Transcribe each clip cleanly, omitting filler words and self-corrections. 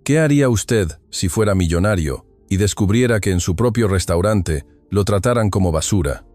¿Qué haría usted si fuera millonario y descubriera que en su propio restaurante lo trataran como basura?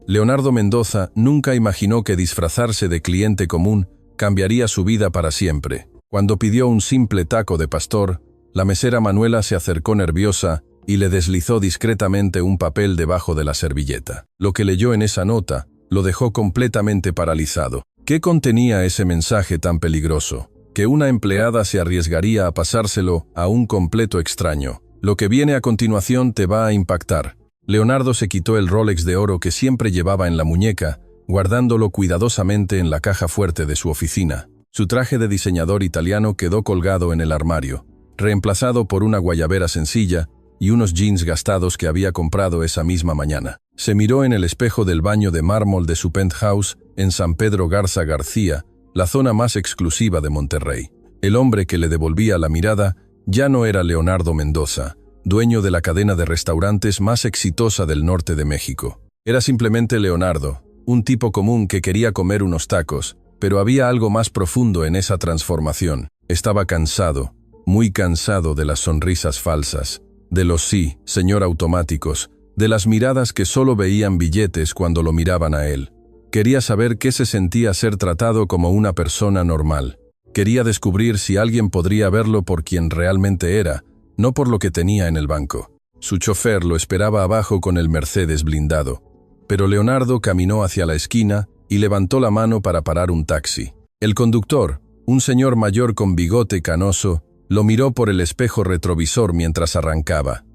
Leonardo Mendoza nunca imaginó que disfrazarse de cliente común cambiaría su vida para siempre. Cuando pidió un simple taco de pastor, la mesera Manuela se acercó nerviosa y le deslizó discretamente un papel debajo de la servilleta. Lo que leyó en esa nota lo dejó completamente paralizado. ¿Qué contenía ese mensaje tan peligroso? Que una empleada se arriesgaría a pasárselo a un completo extraño. Lo que viene a continuación te va a impactar. Leonardo se quitó el Rolex de oro que siempre llevaba en la muñeca, guardándolo cuidadosamente en la caja fuerte de su oficina. Su traje de diseñador italiano quedó colgado en el armario, reemplazado por una guayabera sencilla y unos jeans gastados que había comprado esa misma mañana. Se miró en el espejo del baño de mármol de su penthouse en San Pedro Garza García, la zona más exclusiva de Monterrey. El hombre que le devolvía la mirada ya no era Leonardo Mendoza, dueño de la cadena de restaurantes más exitosa del norte de México. Era simplemente Leonardo, un tipo común que quería comer unos tacos, pero había algo más profundo en esa transformación. Estaba cansado, muy cansado de las sonrisas falsas, de los sí, señor automáticos, de las miradas que solo veían billetes cuando lo miraban a él. Quería saber qué se sentía ser tratado como una persona normal. Quería descubrir si alguien podría verlo por quien realmente era, no por lo que tenía en el banco. Su chofer lo esperaba abajo con el Mercedes blindado, pero Leonardo caminó hacia la esquina y levantó la mano para parar un taxi. El conductor, un señor mayor con bigote canoso, lo miró por el espejo retrovisor mientras arrancaba.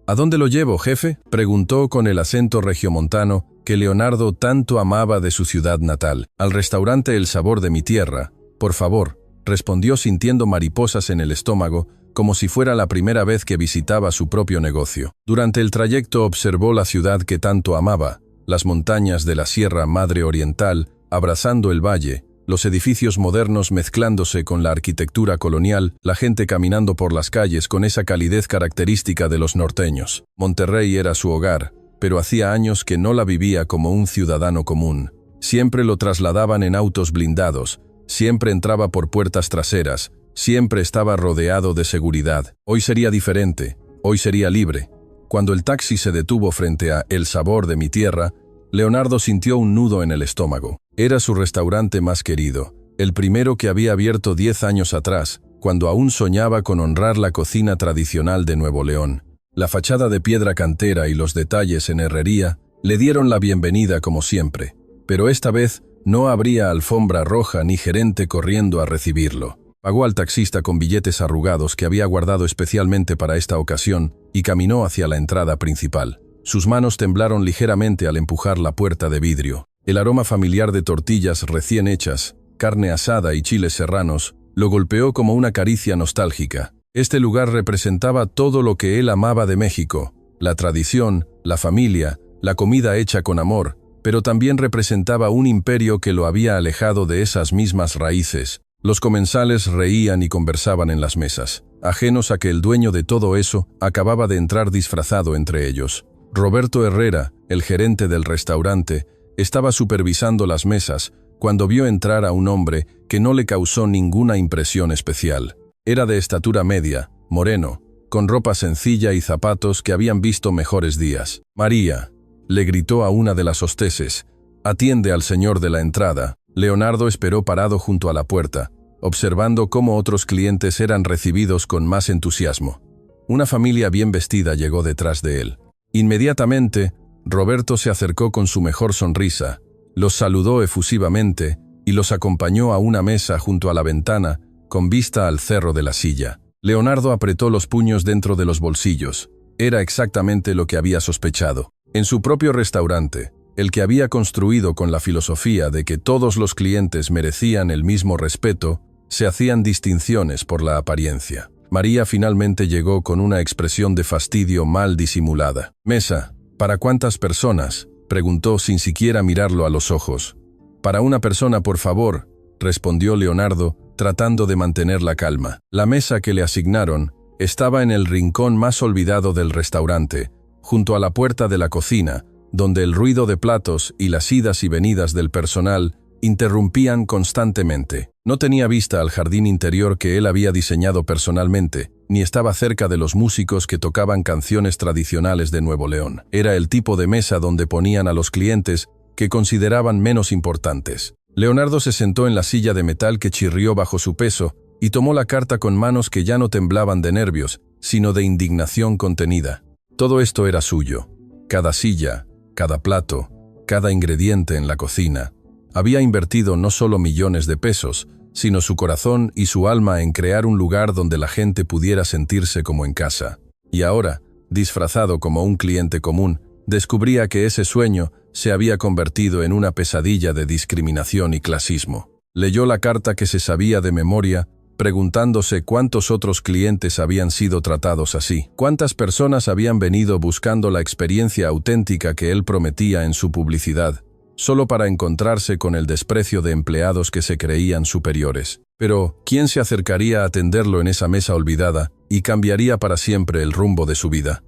¿A dónde lo llevo, jefe?, preguntó con el acento regiomontano que Leonardo tanto amaba de su ciudad natal. Al restaurante El Sabor de mi Tierra, por favor, respondió sintiendo mariposas en el estómago, como si fuera la primera vez que visitaba su propio negocio. Durante el trayecto observó la ciudad que tanto amaba, las montañas de la Sierra Madre Oriental, abrazando el valle, los edificios modernos mezclándose con la arquitectura colonial, la gente caminando por las calles con esa calidez característica de los norteños. Monterrey era su hogar, pero hacía años que no la vivía como un ciudadano común. Siempre lo trasladaban en autos blindados, siempre entraba por puertas traseras, siempre estaba rodeado de seguridad. Hoy sería diferente, hoy sería libre. Cuando el taxi se detuvo frente a El Sabor de mi Tierra, Leonardo sintió un nudo en el estómago. Era su restaurante más querido, el primero que había abierto 10 años atrás, cuando aún soñaba con honrar la cocina tradicional de Nuevo León. La fachada de piedra cantera y los detalles en herrería le dieron la bienvenida como siempre, pero esta vez no habría alfombra roja ni gerente corriendo a recibirlo. Pagó al taxista con billetes arrugados que había guardado especialmente para esta ocasión y caminó hacia la entrada principal. Sus manos temblaron ligeramente al empujar la puerta de vidrio. El aroma familiar de tortillas recién hechas, carne asada y chiles serranos lo golpeó como una caricia nostálgica. Este lugar representaba todo lo que él amaba de México: la tradición, la familia, la comida hecha con amor, pero también representaba un imperio que lo había alejado de esas mismas raíces. Los comensales reían y conversaban en las mesas, ajenos a que el dueño de todo eso acababa de entrar disfrazado entre ellos. Roberto Herrera, el gerente del restaurante, estaba supervisando las mesas cuando vio entrar a un hombre que no le causó ninguna impresión especial. Era de estatura media, moreno, con ropa sencilla y zapatos que habían visto mejores días. «María», le gritó a una de las hosteses, «atiende al señor de la entrada». Leonardo esperó parado junto a la puerta, observando cómo otros clientes eran recibidos con más entusiasmo. Una familia bien vestida llegó detrás de él. Inmediatamente, Roberto se acercó con su mejor sonrisa, los saludó efusivamente y los acompañó a una mesa junto a la ventana, con vista al cerro de la Silla. Leonardo apretó los puños dentro de los bolsillos. Era exactamente lo que había sospechado. En su propio restaurante, el que había construido con la filosofía de que todos los clientes merecían el mismo respeto, se hacían distinciones por la apariencia. María finalmente llegó con una expresión de fastidio mal disimulada. «Mesa, ¿para cuántas personas?», preguntó sin siquiera mirarlo a los ojos. «Para una persona, por favor», respondió Leonardo, tratando de mantener la calma. La mesa que le asignaron estaba en el rincón más olvidado del restaurante, junto a la puerta de la cocina, donde el ruido de platos y las idas y venidas del personal interrumpían constantemente. No tenía vista al jardín interior que él había diseñado personalmente, ni estaba cerca de los músicos que tocaban canciones tradicionales de Nuevo León. Era el tipo de mesa donde ponían a los clientes que consideraban menos importantes. Leonardo se sentó en la silla de metal que chirrió bajo su peso y tomó la carta con manos que ya no temblaban de nervios, sino de indignación contenida. Todo esto era suyo. Cada silla, cada plato, cada ingrediente en la cocina. Había invertido no solo millones de pesos, sino su corazón y su alma en crear un lugar donde la gente pudiera sentirse como en casa. Y ahora, disfrazado como un cliente común, descubría que ese sueño se había convertido en una pesadilla de discriminación y clasismo. Leyó la carta que se sabía de memoria, preguntándose cuántos otros clientes habían sido tratados así, cuántas personas habían venido buscando la experiencia auténtica que él prometía en su publicidad, solo para encontrarse con el desprecio de empleados que se creían superiores. Pero, ¿quién se acercaría a atenderlo en esa mesa olvidada y cambiaría para siempre el rumbo de su vida?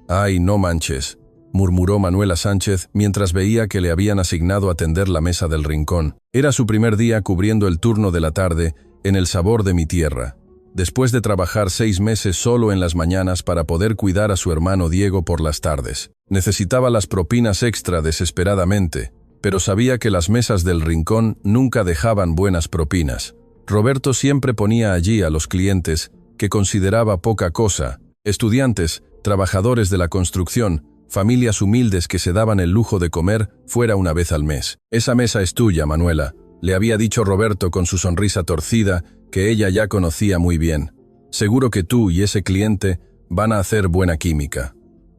«Ay, no manches», murmuró Manuela Sánchez mientras veía que le habían asignado atender la mesa del rincón. Era su primer día cubriendo el turno de la tarde en El Sabor de mi Tierra, después de trabajar 6 meses solo en las mañanas para poder cuidar a su hermano Diego por las tardes. Necesitaba las propinas extra desesperadamente, pero sabía que las mesas del rincón nunca dejaban buenas propinas. Roberto siempre ponía allí a los clientes que consideraba poca cosa, estudiantes, trabajadores de la construcción, familias humildes que se daban el lujo de comer fuera una vez al mes. «Esa mesa es tuya, Manuela», le había dicho Roberto con su sonrisa torcida que ella ya conocía muy bien. «Seguro que tú y ese cliente van a hacer buena química».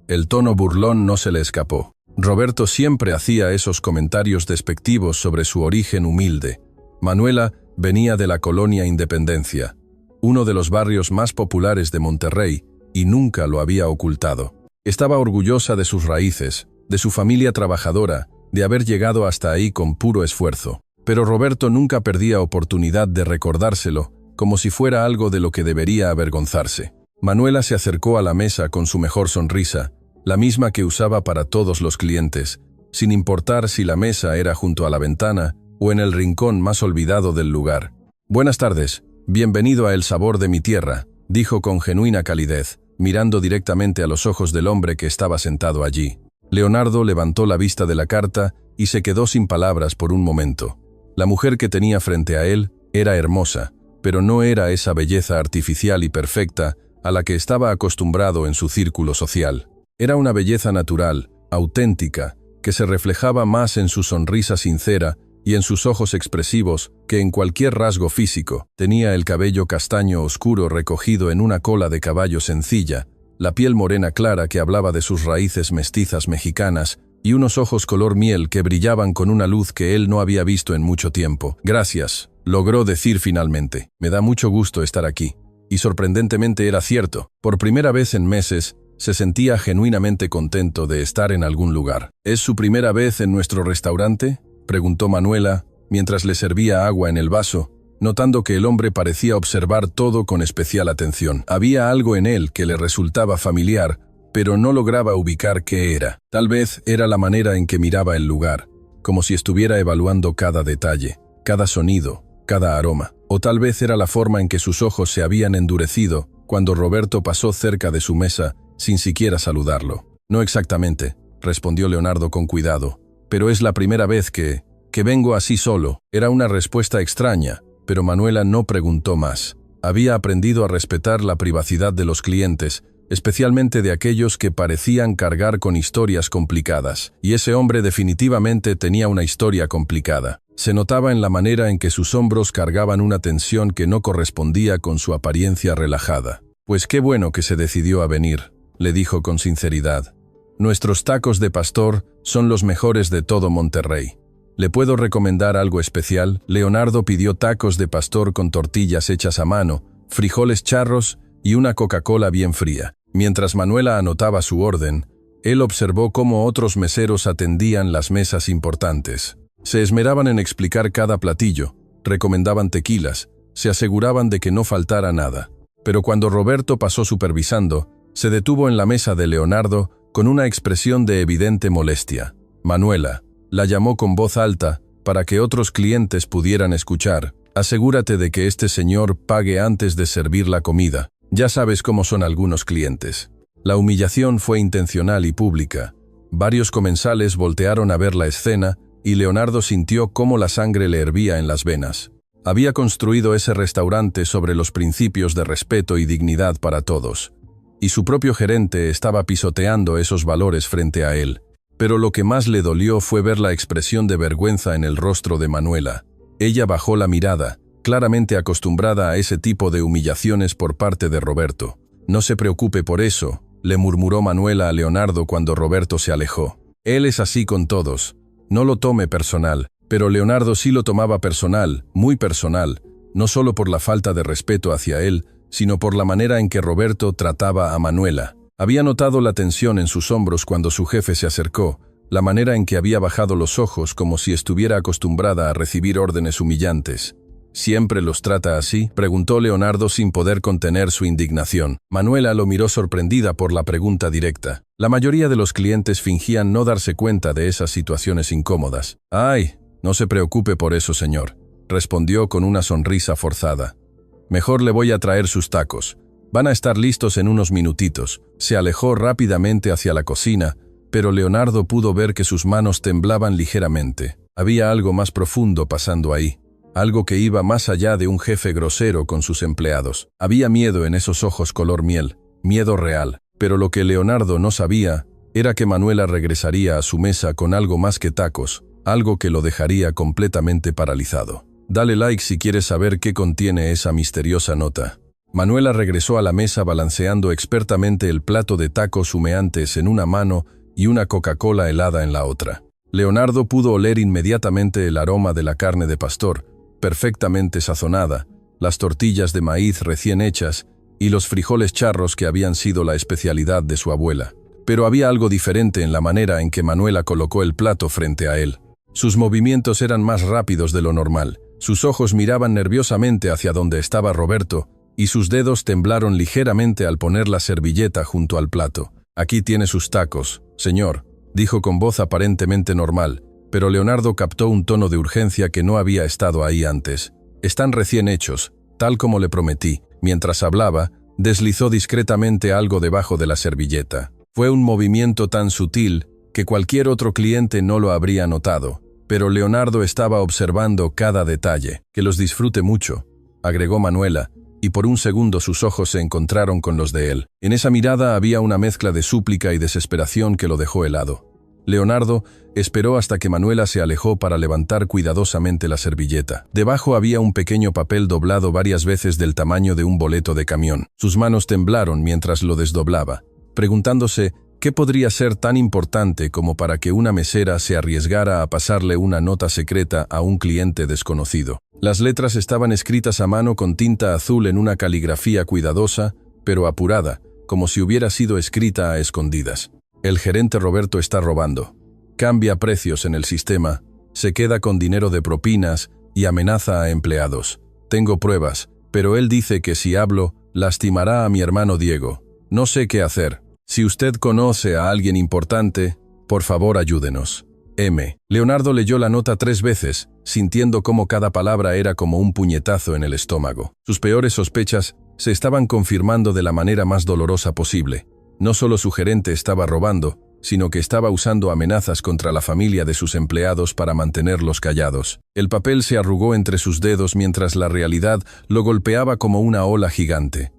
El tono burlón no se le escapó. Roberto siempre hacía esos comentarios despectivos sobre su origen humilde. Manuela venía de la colonia Independencia, uno de los barrios más populares de Monterrey, y nunca lo había ocultado. Estaba orgullosa de sus raíces, de su familia trabajadora, de haber llegado hasta ahí con puro esfuerzo. Pero Roberto nunca perdía oportunidad de recordárselo, como si fuera algo de lo que debería avergonzarse. Manuela se acercó a la mesa con su mejor sonrisa, la misma que usaba para todos los clientes, sin importar si la mesa era junto a la ventana o en el rincón más olvidado del lugar. «Buenas tardes, bienvenido a El Sabor de mi Tierra», dijo con genuina calidez, mirando directamente a los ojos del hombre que estaba sentado allí. Leonardo levantó la vista de la carta y se quedó sin palabras por un momento. La mujer que tenía frente a él era hermosa, pero no era esa belleza artificial y perfecta a la que estaba acostumbrado en su círculo social. Era una belleza natural, auténtica, que se reflejaba más en su sonrisa sincera y en sus ojos expresivos que en cualquier rasgo físico. Tenía el cabello castaño oscuro recogido en una cola de caballo sencilla, la piel morena clara que hablaba de sus raíces mestizas mexicanas y unos ojos color miel que brillaban con una luz que él no había visto en mucho tiempo. «Gracias», logró decir finalmente. «Me da mucho gusto estar aquí». Y sorprendentemente era cierto. Por primera vez en meses, se sentía genuinamente contento de estar en algún lugar. «¿Es su primera vez en nuestro restaurante?», preguntó Manuela, mientras le servía agua en el vaso, notando que el hombre parecía observar todo con especial atención. Había algo en él que le resultaba familiar, pero no lograba ubicar qué era. Tal vez era la manera en que miraba el lugar, como si estuviera evaluando cada detalle, cada sonido, cada aroma. O tal vez era la forma en que sus ojos se habían endurecido cuando Roberto pasó cerca de su mesa sin siquiera saludarlo. «No exactamente», respondió Leonardo con cuidado, «pero es la primera vez que vengo así solo». Era una respuesta extraña, pero Manuela no preguntó más. Había aprendido a respetar la privacidad de los clientes, especialmente de aquellos que parecían cargar con historias complicadas. Y ese hombre definitivamente tenía una historia complicada. Se notaba en la manera en que sus hombros cargaban una tensión que no correspondía con su apariencia relajada. «Pues qué bueno que se decidió a venir», le dijo con sinceridad. «Nuestros tacos de pastor son los mejores de todo Monterrey. ¿Le puedo recomendar algo especial?». Leonardo pidió tacos de pastor con tortillas hechas a mano, frijoles charros y una Coca-Cola bien fría. Mientras Manuela anotaba su orden, él observó cómo otros meseros atendían las mesas importantes. Se esmeraban en explicar cada platillo, recomendaban tequilas, se aseguraban de que no faltara nada. Pero cuando Roberto pasó supervisando, se detuvo en la mesa de Leonardo con una expresión de evidente molestia. «Manuela», la llamó con voz alta para que otros clientes pudieran escuchar. «Asegúrate de que este señor pague antes de servir la comida». Ya sabes cómo son algunos clientes. La humillación fue intencional y pública. Varios comensales voltearon a ver la escena y Leonardo sintió cómo la sangre le hervía en las venas. Había construido ese restaurante sobre los principios de respeto y dignidad para todos. Y su propio gerente estaba pisoteando esos valores frente a él. Pero lo que más le dolió fue ver la expresión de vergüenza en el rostro de Manuela. Ella bajó la mirada, claramente acostumbrada a ese tipo de humillaciones por parte de Roberto. «No se preocupe por eso», le murmuró Manuela a Leonardo cuando Roberto se alejó. «Él es así con todos. No lo tome personal». Pero Leonardo sí lo tomaba personal, muy personal, no solo por la falta de respeto hacia él, sino por la manera en que Roberto trataba a Manuela. Había notado la tensión en sus hombros cuando su jefe se acercó, la manera en que había bajado los ojos como si estuviera acostumbrada a recibir órdenes humillantes. «¿Siempre los trata así?», preguntó Leonardo sin poder contener su indignación. Manuela lo miró sorprendida por la pregunta directa. La mayoría de los clientes fingían no darse cuenta de esas situaciones incómodas. «Ay, no se preocupe por eso, señor», respondió con una sonrisa forzada. «Mejor le voy a traer sus tacos. Van a estar listos en unos minutitos». Se alejó rápidamente hacia la cocina, pero Leonardo pudo ver que sus manos temblaban ligeramente. Había algo más profundo pasando ahí. Algo que iba más allá de un jefe grosero con sus empleados. Había miedo en esos ojos color miel, miedo real. Pero lo que Leonardo no sabía era que Manuela regresaría a su mesa con algo más que tacos, algo que lo dejaría completamente paralizado. Dale like si quieres saber qué contiene esa misteriosa nota. Manuela regresó a la mesa balanceando expertamente el plato de tacos humeantes en una mano y una Coca-Cola helada en la otra. Leonardo pudo oler inmediatamente el aroma de la carne de pastor, perfectamente sazonada, las tortillas de maíz recién hechas y los frijoles charros que habían sido la especialidad de su abuela. Pero había algo diferente en la manera en que Manuela colocó el plato frente a él. Sus movimientos eran más rápidos de lo normal. Sus ojos miraban nerviosamente hacia donde estaba Roberto y sus dedos temblaron ligeramente al poner la servilleta junto al plato. «Aquí tiene sus tacos, señor», dijo con voz aparentemente normal, pero Leonardo captó un tono de urgencia que no había estado ahí antes. «Están recién hechos, tal como le prometí». Mientras hablaba, deslizó discretamente algo debajo de la servilleta. Fue un movimiento tan sutil que cualquier otro cliente no lo habría notado, pero Leonardo estaba observando cada detalle. «Que los disfrute mucho», agregó Manuela, y por un segundo sus ojos se encontraron con los de él. En esa mirada había una mezcla de súplica y desesperación que lo dejó helado. Leonardo esperó hasta que Manuela se alejó para levantar cuidadosamente la servilleta. Debajo había un pequeño papel doblado varias veces del tamaño de un boleto de camión. Sus manos temblaron mientras lo desdoblaba, preguntándose qué podría ser tan importante como para que una mesera se arriesgara a pasarle una nota secreta a un cliente desconocido. Las letras estaban escritas a mano con tinta azul en una caligrafía cuidadosa, pero apurada, como si hubiera sido escrita a escondidas. «El gerente Roberto está robando. Cambia precios en el sistema, se queda con dinero de propinas y amenaza a empleados. Tengo pruebas, pero él dice que si hablo, lastimará a mi hermano Diego. No sé qué hacer. Si usted conoce a alguien importante, por favor ayúdenos. M». Leonardo leyó la nota 3 veces, sintiendo cómo cada palabra era como un puñetazo en el estómago. Sus peores sospechas se estaban confirmando de la manera más dolorosa posible. No solo su gerente estaba robando, sino que estaba usando amenazas contra la familia de sus empleados para mantenerlos callados. El papel se arrugó entre sus dedos mientras la realidad lo golpeaba como una ola gigante.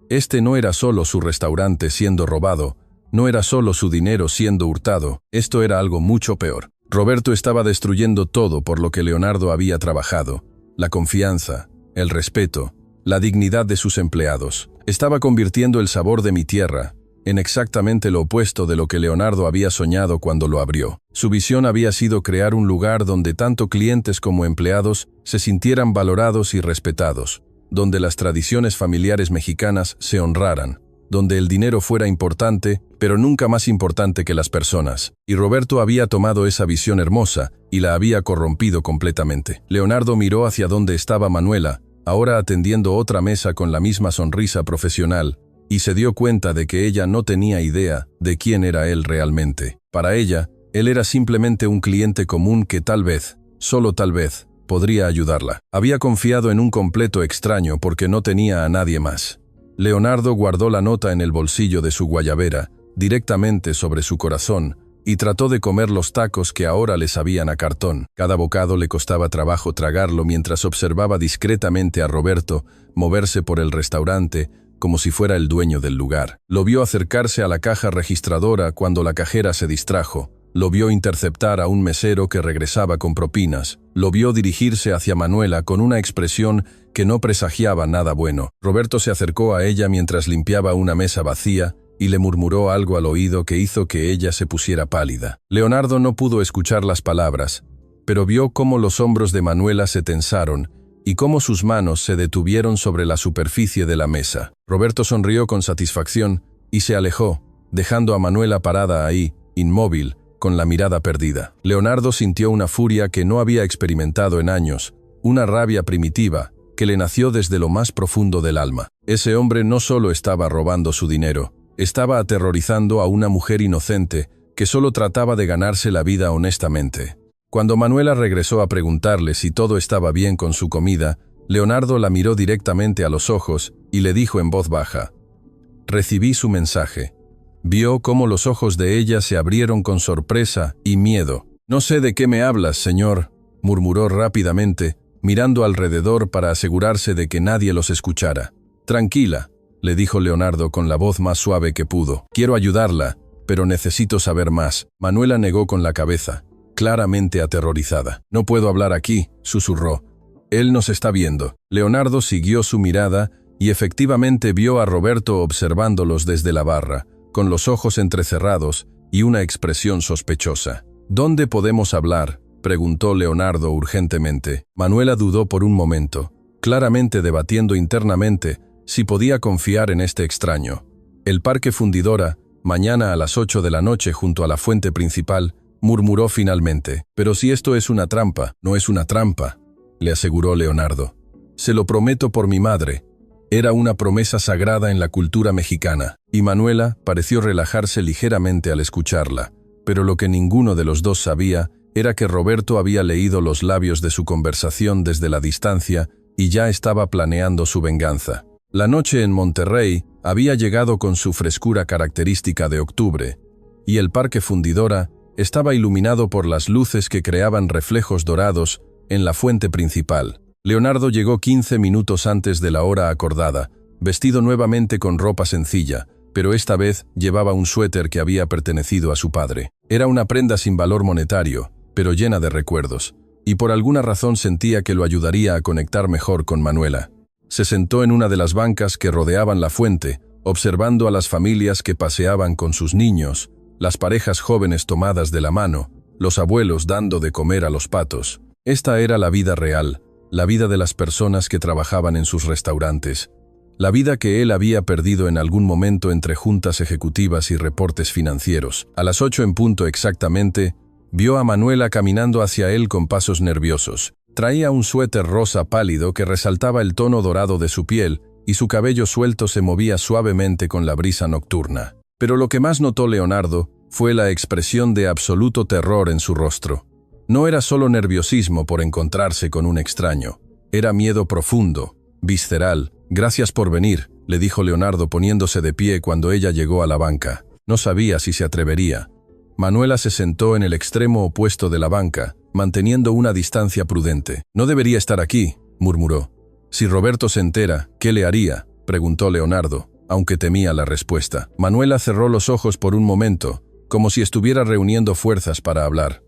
Este no era solo su restaurante siendo robado, no era solo su dinero siendo hurtado, esto era algo mucho peor. Roberto estaba destruyendo todo por lo que Leonardo había trabajado: la confianza, el respeto, la dignidad de sus empleados. Estaba convirtiendo el sabor de mi tierra en exactamente lo opuesto de lo que Leonardo había soñado cuando lo abrió. Su visión había sido crear un lugar donde tanto clientes como empleados se sintieran valorados y respetados, donde las tradiciones familiares mexicanas se honraran, donde el dinero fuera importante, pero nunca más importante que las personas. Y Roberto había tomado esa visión hermosa y la había corrompido completamente. Leonardo miró hacia donde estaba Manuela, ahora atendiendo otra mesa con la misma sonrisa profesional, y se dio cuenta de que ella no tenía idea de quién era él realmente. Para ella, él era simplemente un cliente común que tal vez, solo tal vez, podría ayudarla. Había confiado en un completo extraño porque no tenía a nadie más. Leonardo guardó la nota en el bolsillo de su guayabera, directamente sobre su corazón, y trató de comer los tacos que ahora le sabían a cartón. Cada bocado le costaba trabajo tragarlo mientras observaba discretamente a Roberto moverse por el restaurante como si fuera el dueño del lugar. Lo vio acercarse a la caja registradora cuando la cajera se distrajo. Lo vio interceptar a un mesero que regresaba con propinas. Lo vio dirigirse hacia Manuela con una expresión que no presagiaba nada bueno. Roberto se acercó a ella mientras limpiaba una mesa vacía y le murmuró algo al oído que hizo que ella se pusiera pálida. Leonardo no pudo escuchar las palabras, pero vio cómo los hombros de Manuela se tensaron y cómo sus manos se detuvieron sobre la superficie de la mesa. Roberto sonrió con satisfacción y se alejó, dejando a Manuela parada ahí, inmóvil, con la mirada perdida. Leonardo sintió una furia que no había experimentado en años, una rabia primitiva que le nació desde lo más profundo del alma. Ese hombre no solo estaba robando su dinero, estaba aterrorizando a una mujer inocente que solo trataba de ganarse la vida honestamente. Cuando Manuela regresó a preguntarle si todo estaba bien con su comida, Leonardo la miró directamente a los ojos y le dijo en voz baja: «Recibí su mensaje». Vio cómo los ojos de ella se abrieron con sorpresa y miedo. «No sé de qué me hablas, señor», murmuró rápidamente, mirando alrededor para asegurarse de que nadie los escuchara. «Tranquila», le dijo Leonardo con la voz más suave que pudo. «Quiero ayudarla, pero necesito saber más». Manuela negó con la cabeza, claramente aterrorizada. «No puedo hablar aquí», susurró. «Él nos está viendo». Leonardo siguió su mirada y efectivamente vio a Roberto observándolos desde la barra, con los ojos entrecerrados y una expresión sospechosa. «¿Dónde podemos hablar?», preguntó Leonardo urgentemente. Manuela dudó por un momento, claramente debatiendo internamente si podía confiar en este extraño. «El Parque Fundidora, mañana a las 8 de la noche junto a la fuente principal», murmuró finalmente. «Pero si esto es una trampa». «No es una trampa», le aseguró Leonardo. «Se lo prometo por mi madre». Era una promesa sagrada en la cultura mexicana, y Manuela pareció relajarse ligeramente al escucharla, pero lo que ninguno de los dos sabía era que Roberto había leído los labios de su conversación desde la distancia y ya estaba planeando su venganza. La noche en Monterrey había llegado con su frescura característica de octubre, y el Parque Fundidora estaba iluminado por las luces que creaban reflejos dorados en la fuente principal. Leonardo llegó 15 minutos antes de la hora acordada, vestido nuevamente con ropa sencilla, pero esta vez llevaba un suéter que había pertenecido a su padre. Era una prenda sin valor monetario, pero llena de recuerdos, y por alguna razón sentía que lo ayudaría a conectar mejor con Manuela. Se sentó en una de las bancas que rodeaban la fuente, observando a las familias que paseaban con sus niños, las parejas jóvenes tomadas de la mano, los abuelos dando de comer a los patos. Esta era la vida real, la vida de las personas que trabajaban en sus restaurantes, la vida que él había perdido en algún momento entre juntas ejecutivas y reportes financieros. A las 8 en punto exactamente, vio a Manuela caminando hacia él con pasos nerviosos. Traía un suéter rosa pálido que resaltaba el tono dorado de su piel y su cabello suelto se movía suavemente con la brisa nocturna. Pero lo que más notó Leonardo fue la expresión de absoluto terror en su rostro. No era solo nerviosismo por encontrarse con un extraño, era miedo profundo, visceral. «Gracias por venir», le dijo Leonardo poniéndose de pie cuando ella llegó a la banca. No sabía si se atrevería. Manuela se sentó en el extremo opuesto de la banca, manteniendo una distancia prudente. «No debería estar aquí», murmuró. «Si Roberto se entera, ¿qué le haría?», preguntó Leonardo, aunque temía la respuesta. Manuela cerró los ojos por un momento, como si estuviera reuniendo fuerzas para hablar.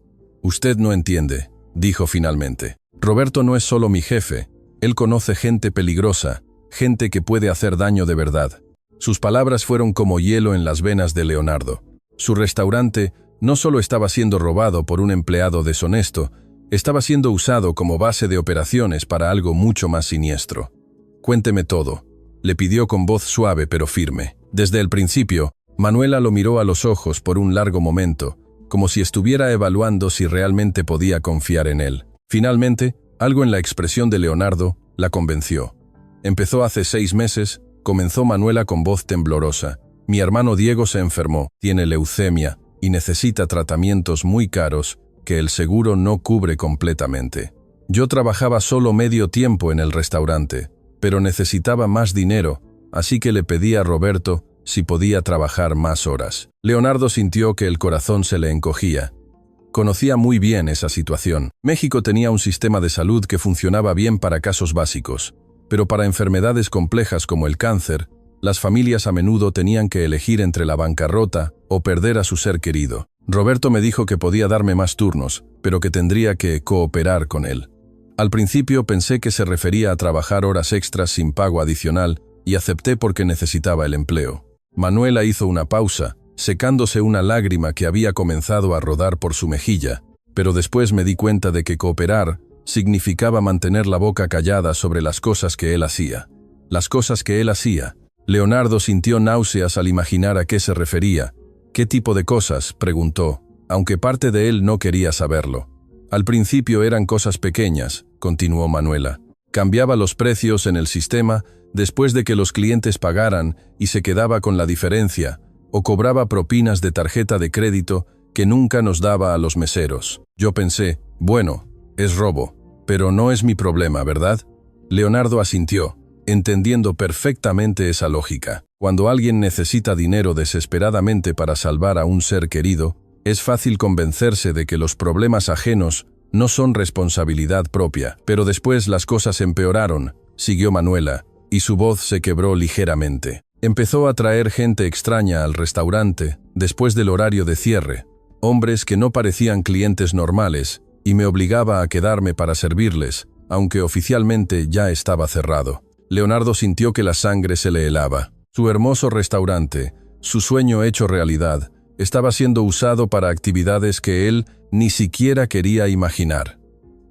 «Usted no entiende», dijo finalmente. «Roberto no es solo mi jefe, él conoce gente peligrosa, gente que puede hacer daño de verdad». Sus palabras fueron como hielo en las venas de Leonardo. Su restaurante no solo estaba siendo robado por un empleado deshonesto, estaba siendo usado como base de operaciones para algo mucho más siniestro. «Cuénteme todo», le pidió con voz suave pero firme. Desde el principio, Manuela lo miró a los ojos por un largo momento, como si estuviera evaluando si realmente podía confiar en él. Finalmente, algo en la expresión de Leonardo la convenció. «Empezó hace 6 meses», comenzó Manuela con voz temblorosa. «Mi hermano Diego se enfermó, tiene leucemia y necesita tratamientos muy caros que el seguro no cubre completamente. Yo trabajaba solo medio tiempo en el restaurante, pero necesitaba más dinero, así que le pedí a Roberto si podía trabajar más horas. Leonardo sintió que el corazón se le encogía. Conocía muy bien esa situación. México tenía un sistema de salud que funcionaba bien para casos básicos, pero para enfermedades complejas como el cáncer, las familias a menudo tenían que elegir entre la bancarrota o perder a su ser querido. Roberto me dijo que podía darme más turnos, pero que tendría que cooperar con él. Al principio pensé que se refería a trabajar horas extras sin pago adicional y acepté porque necesitaba el empleo. Manuela hizo una pausa, secándose una lágrima que había comenzado a rodar por su mejilla, pero después me di cuenta de que cooperar significaba mantener la boca callada sobre las cosas que él hacía. Las cosas que él hacía. Leonardo sintió náuseas al imaginar a qué se refería. ¿Qué tipo de cosas?, preguntó, aunque parte de él no quería saberlo. Al principio eran cosas pequeñas, continuó Manuela. Cambiaba los precios en el sistema después de que los clientes pagaran y se quedaba con la diferencia, o cobraba propinas de tarjeta de crédito que nunca nos daba a los meseros. Yo pensé, bueno, es robo, pero no es mi problema, ¿verdad? Leonardo asintió, entendiendo perfectamente esa lógica. Cuando alguien necesita dinero desesperadamente para salvar a un ser querido, es fácil convencerse de que los problemas ajenos no son responsabilidad propia. Pero después las cosas empeoraron, siguió Manuela, y su voz se quebró ligeramente. Empezó a traer gente extraña al restaurante después del horario de cierre, hombres que no parecían clientes normales, y me obligaba a quedarme para servirles, aunque oficialmente ya estaba cerrado. Leonardo sintió que la sangre se le helaba. Su hermoso restaurante, su sueño hecho realidad, estaba siendo usado para actividades que él ni siquiera quería imaginar.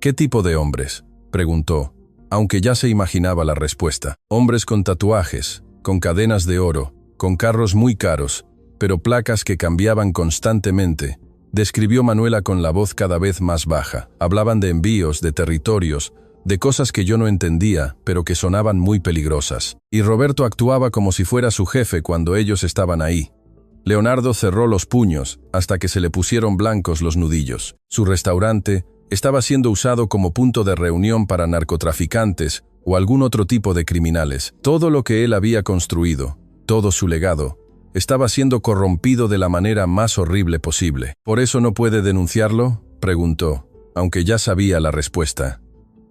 ¿Qué tipo de hombres?, preguntó, aunque ya se imaginaba la respuesta. Hombres con tatuajes, con cadenas de oro, con carros muy caros, pero placas que cambiaban constantemente, describió Manuela con la voz cada vez más baja. Hablaban de envíos, de territorios, de cosas que yo no entendía, pero que sonaban muy peligrosas. Y Roberto actuaba como si fuera su jefe cuando ellos estaban ahí. Leonardo cerró los puños hasta que se le pusieron blancos los nudillos. Su restaurante estaba siendo usado como punto de reunión para narcotraficantes o algún otro tipo de criminales. Todo lo que él había construido, todo su legado, estaba siendo corrompido de la manera más horrible posible. ¿Por eso no puede denunciarlo?, preguntó, aunque ya sabía la respuesta.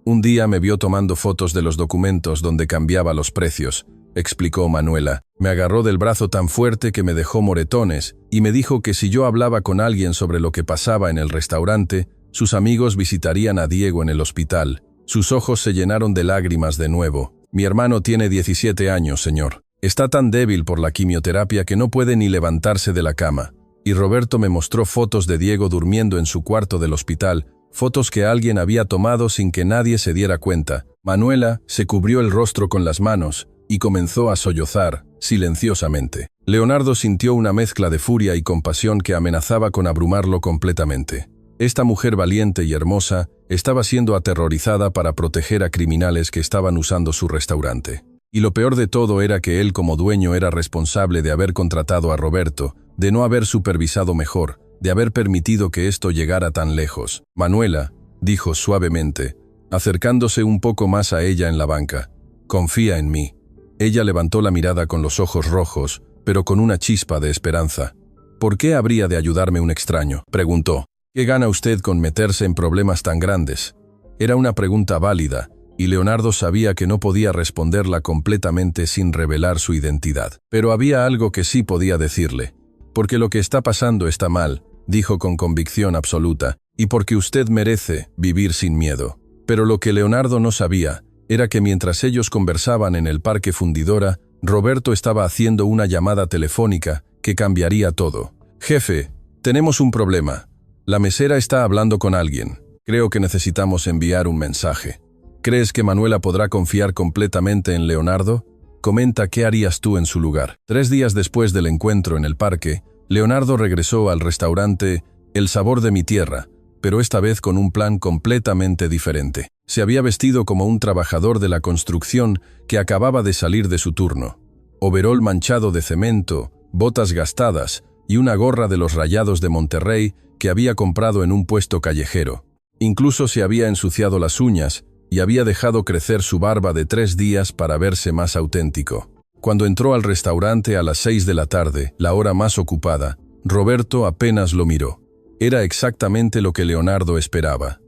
Un día me vio tomando fotos de los documentos donde cambiaba los precios, explicó Manuela. Me agarró del brazo tan fuerte que me dejó moretones y me dijo que si yo hablaba con alguien sobre lo que pasaba en el restaurante, sus amigos visitarían a Diego en el hospital. Sus ojos se llenaron de lágrimas de nuevo. Mi hermano tiene 17 años, señor. Está tan débil por la quimioterapia que no puede ni levantarse de la cama. Y Roberto me mostró fotos de Diego durmiendo en su cuarto del hospital, fotos que alguien había tomado sin que nadie se diera cuenta. Manuela se cubrió el rostro con las manos y comenzó a sollozar, silenciosamente. Leonardo sintió una mezcla de furia y compasión que amenazaba con abrumarlo completamente. Esta mujer valiente y hermosa estaba siendo aterrorizada para proteger a criminales que estaban usando su restaurante. Y lo peor de todo era que él como dueño era responsable de haber contratado a Roberto, de no haber supervisado mejor, de haber permitido que esto llegara tan lejos. Manuela, dijo suavemente, acercándose un poco más a ella en la banca, confía en mí. Ella levantó la mirada con los ojos rojos, pero con una chispa de esperanza. ¿Por qué habría de ayudarme un extraño?, preguntó. ¿Qué gana usted con meterse en problemas tan grandes? Era una pregunta válida, y Leonardo sabía que no podía responderla completamente sin revelar su identidad. Pero había algo que sí podía decirle. Porque lo que está pasando está mal, dijo con convicción absoluta, y porque usted merece vivir sin miedo. Pero lo que Leonardo no sabía era que mientras ellos conversaban en el Parque Fundidora, Roberto estaba haciendo una llamada telefónica que cambiaría todo. Jefe, tenemos un problema. La mesera está hablando con alguien. Creo que necesitamos enviar un mensaje. ¿Crees que Manuela podrá confiar completamente en Leonardo? Comenta qué harías tú en su lugar. 3 días después del encuentro en el parque, Leonardo regresó al restaurante El Sabor de mi Tierra, pero esta vez con un plan completamente diferente. Se había vestido como un trabajador de la construcción que acababa de salir de su turno. Overol manchado de cemento, botas gastadas y una gorra de los Rayados de Monterrey que había comprado en un puesto callejero. Incluso se había ensuciado las uñas y había dejado crecer su barba de 3 días para verse más auténtico. Cuando entró al restaurante a las 6 de la tarde, la hora más ocupada, Roberto apenas lo miró. Era exactamente lo que Leonardo esperaba.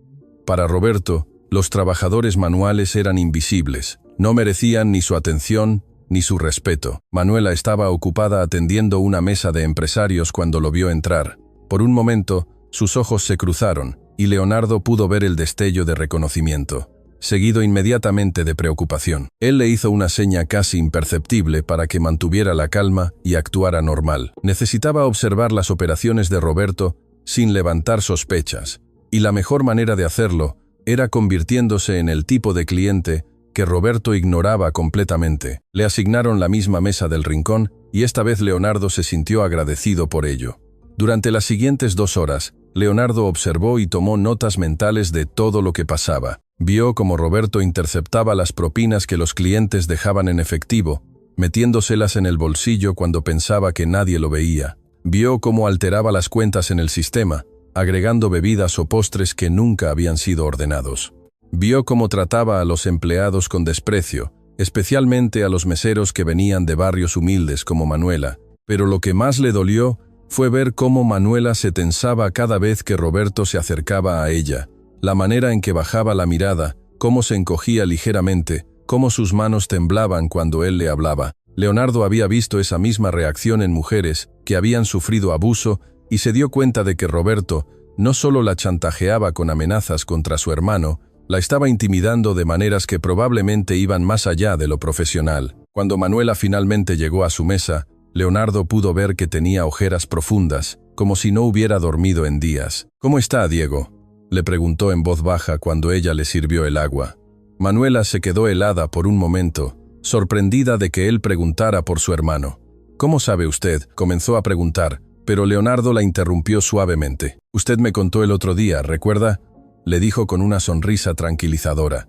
Para Roberto, los trabajadores manuales eran invisibles, no merecían ni su atención ni su respeto. Manuela estaba ocupada atendiendo una mesa de empresarios cuando lo vio entrar. Por un momento, sus ojos se cruzaron, y Leonardo pudo ver el destello de reconocimiento, seguido inmediatamente de preocupación. Él le hizo una seña casi imperceptible para que mantuviera la calma y actuara normal. Necesitaba observar las operaciones de Roberto sin levantar sospechas, y la mejor manera de hacerlo era convirtiéndose en el tipo de cliente que Roberto ignoraba completamente. Le asignaron la misma mesa del rincón y esta vez Leonardo se sintió agradecido por ello. Durante las siguientes 2 horas, Leonardo observó y tomó notas mentales de todo lo que pasaba. Vio cómo Roberto interceptaba las propinas que los clientes dejaban en efectivo, metiéndoselas en el bolsillo cuando pensaba que nadie lo veía. Vio cómo alteraba las cuentas en el sistema, agregando bebidas o postres que nunca habían sido ordenados. Vio cómo trataba a los empleados con desprecio, especialmente a los meseros que venían de barrios humildes como Manuela. Pero lo que más le dolió fue ver cómo Manuela se tensaba cada vez que Roberto se acercaba a ella, la manera en que bajaba la mirada, cómo se encogía ligeramente, cómo sus manos temblaban cuando él le hablaba. Leonardo había visto esa misma reacción en mujeres que habían sufrido abuso y se dio cuenta de que Roberto no solo la chantajeaba con amenazas contra su hermano, la estaba intimidando de maneras que probablemente iban más allá de lo profesional. Cuando Manuela finalmente llegó a su mesa, Leonardo pudo ver que tenía ojeras profundas, como si no hubiera dormido en días. «¿Cómo está, Diego?», le preguntó en voz baja cuando ella le sirvió el agua. Manuela se quedó helada por un momento, sorprendida de que él preguntara por su hermano. «¿Cómo sabe usted?», comenzó a preguntar, pero Leonardo la interrumpió suavemente. «Usted me contó el otro día, ¿recuerda?», le dijo con una sonrisa tranquilizadora.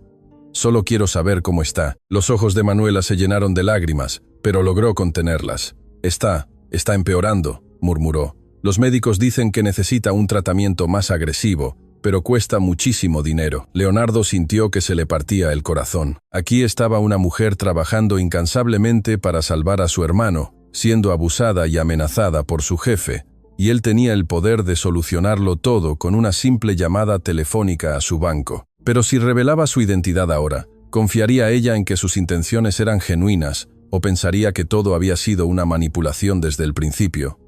«Solo quiero saber cómo está». Los ojos de Manuela se llenaron de lágrimas, pero logró contenerlas. Está empeorando», murmuró. «Los médicos dicen que necesita un tratamiento más agresivo, pero cuesta muchísimo dinero». Leonardo sintió que se le partía el corazón. Aquí estaba una mujer trabajando incansablemente para salvar a su hermano, siendo abusada y amenazada por su jefe, y él tenía el poder de solucionarlo todo con una simple llamada telefónica a su banco. Pero si revelaba su identidad ahora, ¿confiaría ella en que sus intenciones eran genuinas, o pensaría que todo había sido una manipulación desde el principio?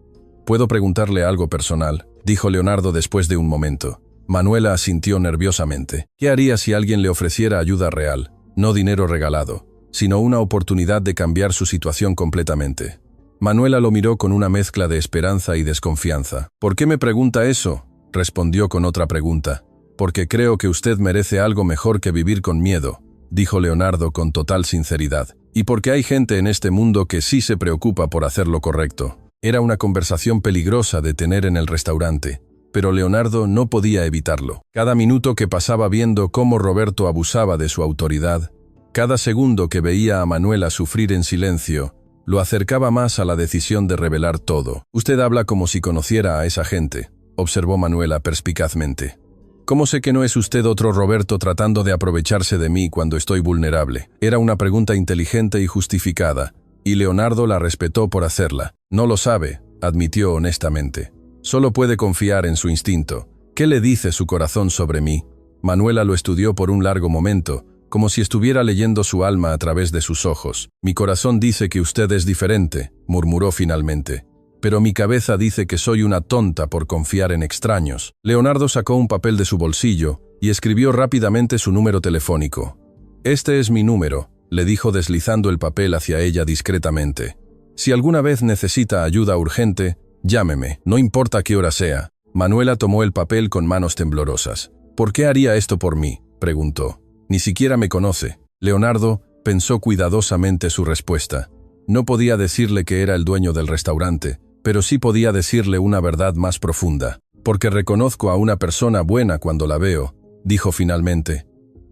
«¿Puedo preguntarle algo personal?», dijo Leonardo después de un momento. Manuela asintió nerviosamente. ¿Qué haría si alguien le ofreciera ayuda real, no dinero regalado, sino una oportunidad de cambiar su situación completamente? Manuela lo miró con una mezcla de esperanza y desconfianza. «¿Por qué me pregunta eso?», respondió con otra pregunta. «Porque creo que usted merece algo mejor que vivir con miedo», dijo Leonardo con total sinceridad. «Y porque hay gente en este mundo que sí se preocupa por hacer lo correcto». Era una conversación peligrosa de tener en el restaurante, pero Leonardo no podía evitarlo. Cada minuto que pasaba viendo cómo Roberto abusaba de su autoridad, cada segundo que veía a Manuela sufrir en silencio, lo acercaba más a la decisión de revelar todo. «Usted habla como si conociera a esa gente», observó Manuela perspicazmente. «¿Cómo sé que no es usted otro Roberto tratando de aprovecharse de mí cuando estoy vulnerable?». Era una pregunta inteligente y justificada, y Leonardo la respetó por hacerla. «No lo sabe», admitió honestamente. «Solo puede confiar en su instinto. ¿Qué le dice su corazón sobre mí?». Manuela lo estudió por un largo momento, como si estuviera leyendo su alma a través de sus ojos. «Mi corazón dice que usted es diferente», murmuró finalmente. «Pero mi cabeza dice que soy una tonta por confiar en extraños». Leonardo sacó un papel de su bolsillo y escribió rápidamente su número telefónico. «Este es mi número», le dijo deslizando el papel hacia ella discretamente. «Si alguna vez necesita ayuda urgente, llámeme, no importa qué hora sea». Manuela tomó el papel con manos temblorosas. «¿Por qué haría esto por mí?», preguntó. «Ni siquiera me conoce». Leonardo pensó cuidadosamente su respuesta. No podía decirle que era el dueño del restaurante, pero sí podía decirle una verdad más profunda. «Porque reconozco a una persona buena cuando la veo», dijo finalmente.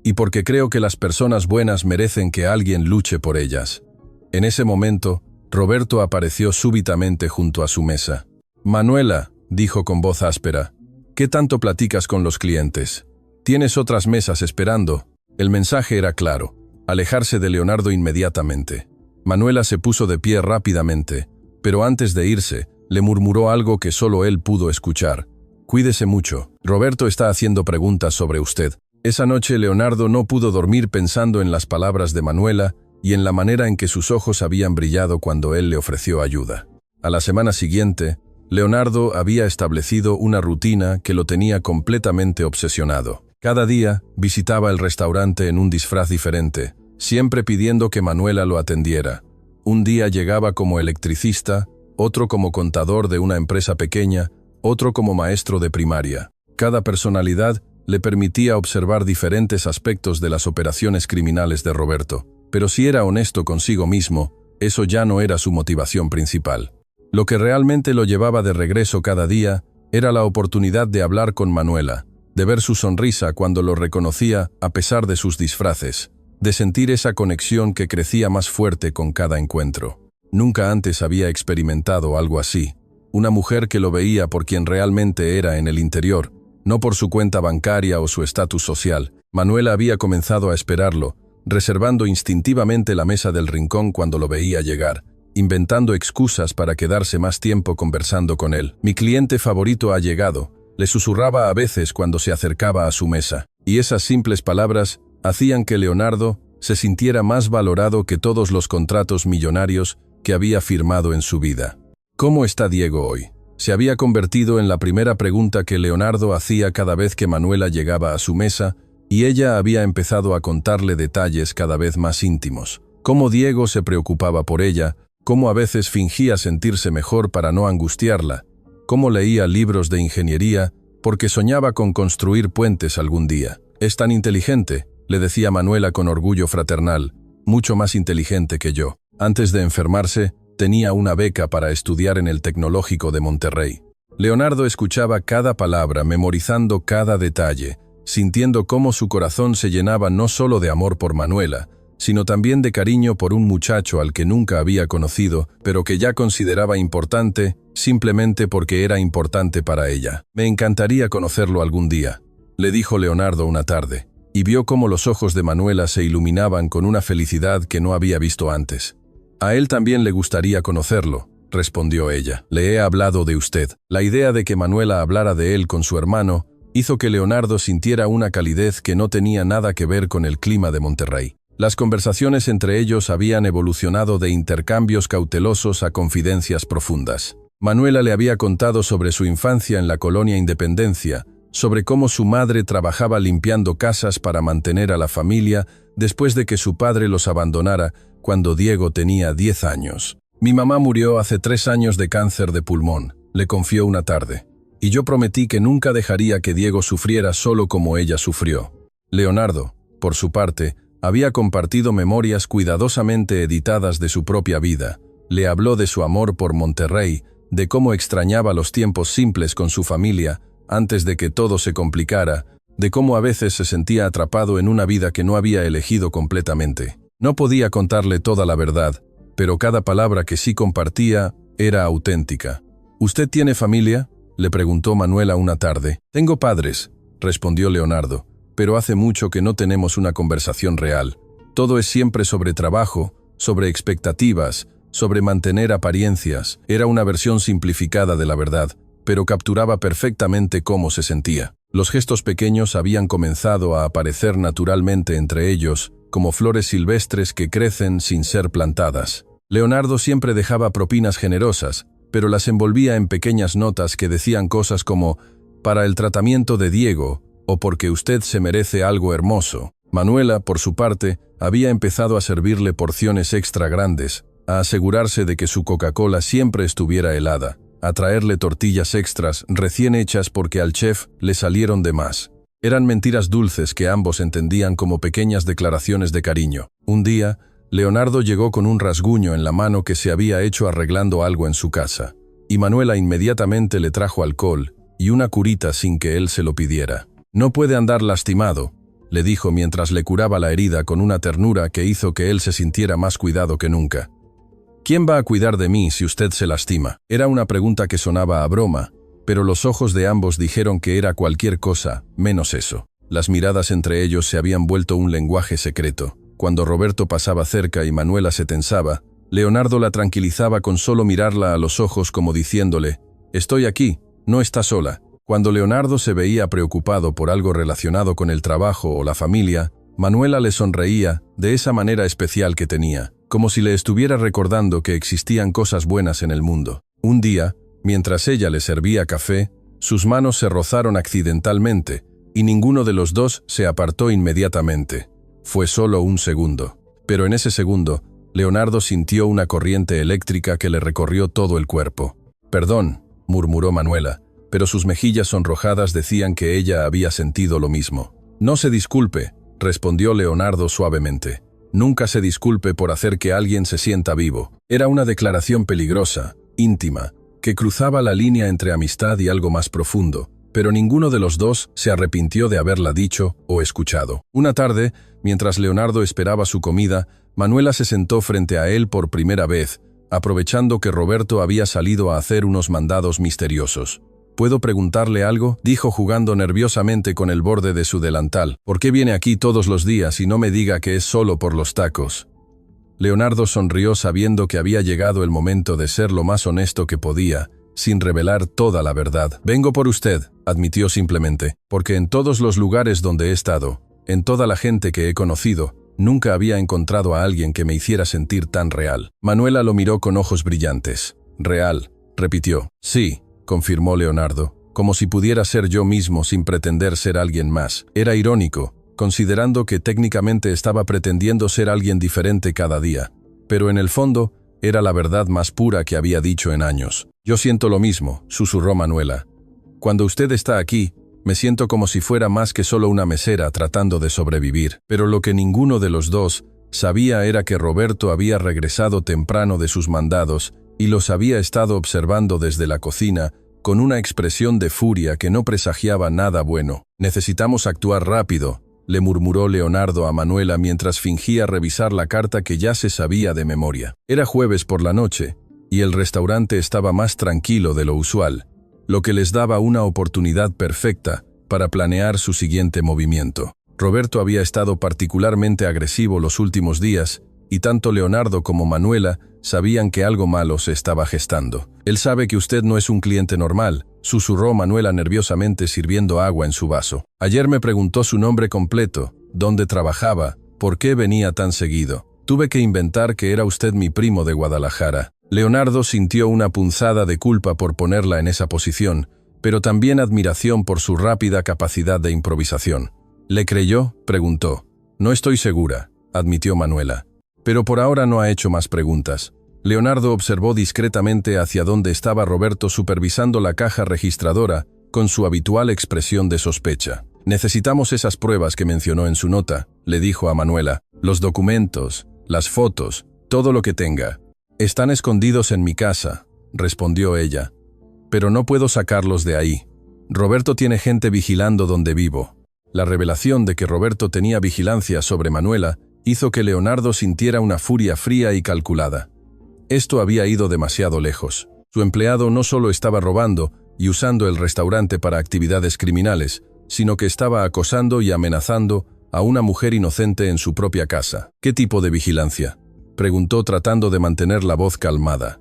«Y porque creo que las personas buenas merecen que alguien luche por ellas». En ese momento, Roberto apareció súbitamente junto a su mesa. «Manuela», dijo con voz áspera, «¿qué tanto platicas con los clientes? ¿Tienes otras mesas esperando?». El mensaje era claro: alejarse de Leonardo inmediatamente. Manuela se puso de pie rápidamente, pero antes de irse, le murmuró algo que solo él pudo escuchar. «Cuídese mucho. Roberto está haciendo preguntas sobre usted». Esa noche Leonardo no pudo dormir pensando en las palabras de Manuela y en la manera en que sus ojos habían brillado cuando él le ofreció ayuda. A la semana siguiente, Leonardo había establecido una rutina que lo tenía completamente obsesionado. Cada día visitaba el restaurante en un disfraz diferente, siempre pidiendo que Manuela lo atendiera. Un día llegaba como electricista, otro como contador de una empresa pequeña, otro como maestro de primaria. Cada personalidad le permitía observar diferentes aspectos de las operaciones criminales de Roberto, pero si era honesto consigo mismo, eso ya no era su motivación principal. Lo que realmente lo llevaba de regreso cada día era la oportunidad de hablar con Manuela, de ver su sonrisa cuando lo reconocía a pesar de sus disfraces, de sentir esa conexión que crecía más fuerte con cada encuentro. Nunca antes había experimentado algo así. Una mujer que lo veía por quien realmente era en el interior, no por su cuenta bancaria o su estatus social. Manuela había comenzado a esperarlo, reservando instintivamente la mesa del rincón cuando lo veía llegar, inventando excusas para quedarse más tiempo conversando con él. «Mi cliente favorito ha llegado», le susurraba a veces cuando se acercaba a su mesa, y esas simples palabras hacían que Leonardo se sintiera más valorado que todos los contratos millonarios que había firmado en su vida. «¿Cómo está Diego hoy?», se había convertido en la primera pregunta que Leonardo hacía cada vez que Manuela llegaba a su mesa, y ella había empezado a contarle detalles cada vez más íntimos. Cómo Diego se preocupaba por ella, cómo a veces fingía sentirse mejor para no angustiarla, cómo leía libros de ingeniería porque soñaba con construir puentes algún día. «Es tan inteligente», le decía Manuela con orgullo fraternal, «mucho más inteligente que yo. Antes de enfermarse, tenía una beca para estudiar en el Tecnológico de Monterrey». Leonardo escuchaba cada palabra, memorizando cada detalle, sintiendo cómo su corazón se llenaba no solo de amor por Manuela, sino también de cariño por un muchacho al que nunca había conocido, pero que ya consideraba importante simplemente porque era importante para ella. «Me encantaría conocerlo algún día», le dijo Leonardo una tarde, y vio cómo los ojos de Manuela se iluminaban con una felicidad que no había visto antes. «A él también le gustaría conocerlo», respondió ella. «Le he hablado de usted». La idea de que Manuela hablara de él con su hermano hizo que Leonardo sintiera una calidez que no tenía nada que ver con el clima de Monterrey. Las conversaciones entre ellos habían evolucionado de intercambios cautelosos a confidencias profundas. Manuela le había contado sobre su infancia en la colonia Independencia, sobre cómo su madre trabajaba limpiando casas para mantener a la familia después de que su padre los abandonara cuando Diego tenía 10 años. «Mi mamá murió hace 3 años de cáncer de pulmón», le confió una tarde, «y yo prometí que nunca dejaría que Diego sufriera solo como ella sufrió». Leonardo, por su parte, había compartido memorias cuidadosamente editadas de su propia vida. Le habló de su amor por Monterrey, de cómo extrañaba los tiempos simples con su familia antes de que todo se complicara, de cómo a veces se sentía atrapado en una vida que no había elegido completamente. No podía contarle toda la verdad, pero cada palabra que sí compartía era auténtica. «¿Usted tiene familia?», le preguntó Manuela una tarde. «Tengo padres», respondió Leonardo, «pero hace mucho que no tenemos una conversación real. Todo es siempre sobre trabajo, sobre expectativas, sobre mantener apariencias». Era una versión simplificada de la verdad, pero capturaba perfectamente cómo se sentía. Los gestos pequeños habían comenzado a aparecer naturalmente entre ellos, como flores silvestres que crecen sin ser plantadas. Leonardo siempre dejaba propinas generosas, pero las envolvía en pequeñas notas que decían cosas como «para el tratamiento de Diego» o «porque usted se merece algo hermoso». Manuela, por su parte, había empezado a servirle porciones extra grandes, a asegurarse de que su Coca-Cola siempre estuviera helada, a traerle tortillas extras recién hechas porque al chef le salieron de más. Eran mentiras dulces que ambos entendían como pequeñas declaraciones de cariño. Un día, Leonardo llegó con un rasguño en la mano que se había hecho arreglando algo en su casa, y Manuela inmediatamente le trajo alcohol y una curita sin que él se lo pidiera. «No puede andar lastimado», le dijo mientras le curaba la herida con una ternura que hizo que él se sintiera más cuidado que nunca. «¿Quién va a cuidar de mí si usted se lastima?». Era una pregunta que sonaba a broma, pero los ojos de ambos dijeron que era cualquier cosa, menos eso. Las miradas entre ellos se habían vuelto un lenguaje secreto. Cuando Roberto pasaba cerca y Manuela se tensaba, Leonardo la tranquilizaba con solo mirarla a los ojos como diciéndole, «Estoy aquí, no está sola». Cuando Leonardo se veía preocupado por algo relacionado con el trabajo o la familia, Manuela le sonreía de esa manera especial que tenía, como si le estuviera recordando que existían cosas buenas en el mundo. Un día, mientras ella le servía café, sus manos se rozaron accidentalmente, y ninguno de los dos se apartó inmediatamente. Fue solo un segundo. Pero en ese segundo, Leonardo sintió una corriente eléctrica que le recorrió todo el cuerpo. «Perdón», murmuró Manuela, pero sus mejillas sonrojadas decían que ella había sentido lo mismo. «No se disculpe», respondió Leonardo suavemente. «Nunca se disculpe por hacer que alguien se sienta vivo». Era una declaración peligrosa, íntima, que cruzaba la línea entre amistad y algo más profundo, pero ninguno de los dos se arrepintió de haberla dicho o escuchado. Una tarde, mientras Leonardo esperaba su comida, Manuela se sentó frente a él por primera vez, aprovechando que Roberto había salido a hacer unos mandados misteriosos. «¿Puedo preguntarle algo?», dijo jugando nerviosamente con el borde de su delantal. «¿Por qué viene aquí todos los días y no me diga que es solo por los tacos?». Leonardo sonrió sabiendo que había llegado el momento de ser lo más honesto que podía, sin revelar toda la verdad. «Vengo por usted», admitió simplemente, «porque en todos los lugares donde he estado, en toda la gente que he conocido, nunca había encontrado a alguien que me hiciera sentir tan real». Manuela lo miró con ojos brillantes. «Real», repitió. «Sí», confirmó Leonardo, «como si pudiera ser yo mismo sin pretender ser alguien más». Era irónico, considerando que técnicamente estaba pretendiendo ser alguien diferente cada día, pero en el fondo era la verdad más pura que había dicho en años. «Yo siento lo mismo», susurró Manuela. «Cuando usted está aquí, me siento como si fuera más que solo una mesera tratando de sobrevivir». Pero lo que ninguno de los dos sabía era que Roberto había regresado temprano de sus mandados y los había estado observando desde la cocina con una expresión de furia que no presagiaba nada bueno. «Necesitamos actuar rápido», le murmuró Leonardo a Manuela mientras fingía revisar la carta que ya se sabía de memoria. Era jueves por la noche, y el restaurante estaba más tranquilo de lo usual, lo que les daba una oportunidad perfecta para planear su siguiente movimiento. Roberto había estado particularmente agresivo los últimos días, y tanto Leonardo como Manuela sabían que algo malo se estaba gestando. «Él sabe que usted no es un cliente normal», susurró Manuela nerviosamente sirviendo agua en su vaso. «Ayer me preguntó su nombre completo, dónde trabajaba, por qué venía tan seguido. Tuve que inventar que era usted mi primo de Guadalajara». Leonardo sintió una punzada de culpa por ponerla en esa posición, pero también admiración por su rápida capacidad de improvisación. «¿Le creyó?», preguntó. «No estoy segura», admitió Manuela. Pero por ahora no ha hecho más preguntas. Leonardo observó discretamente hacia dónde estaba Roberto supervisando la caja registradora con su habitual expresión de sospecha. «Necesitamos esas pruebas que mencionó en su nota», le dijo a Manuela. «Los documentos, las fotos, todo lo que tenga». «Están escondidos en mi casa», respondió ella. «Pero no puedo sacarlos de ahí. Roberto tiene gente vigilando donde vivo». La revelación de que Roberto tenía vigilancia sobre Manuela hizo que Leonardo sintiera una furia fría y calculada. Esto había ido demasiado lejos. Su empleado no solo estaba robando y usando el restaurante para actividades criminales, sino que estaba acosando y amenazando a una mujer inocente en su propia casa. «¿Qué tipo de vigilancia?», preguntó tratando de mantener la voz calmada.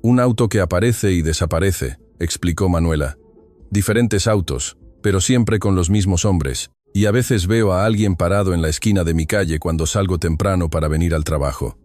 «Un auto que aparece y desaparece», explicó Manuela. «Diferentes autos, pero siempre con los mismos hombres, y a veces veo a alguien parado en la esquina de mi calle cuando salgo temprano para venir al trabajo».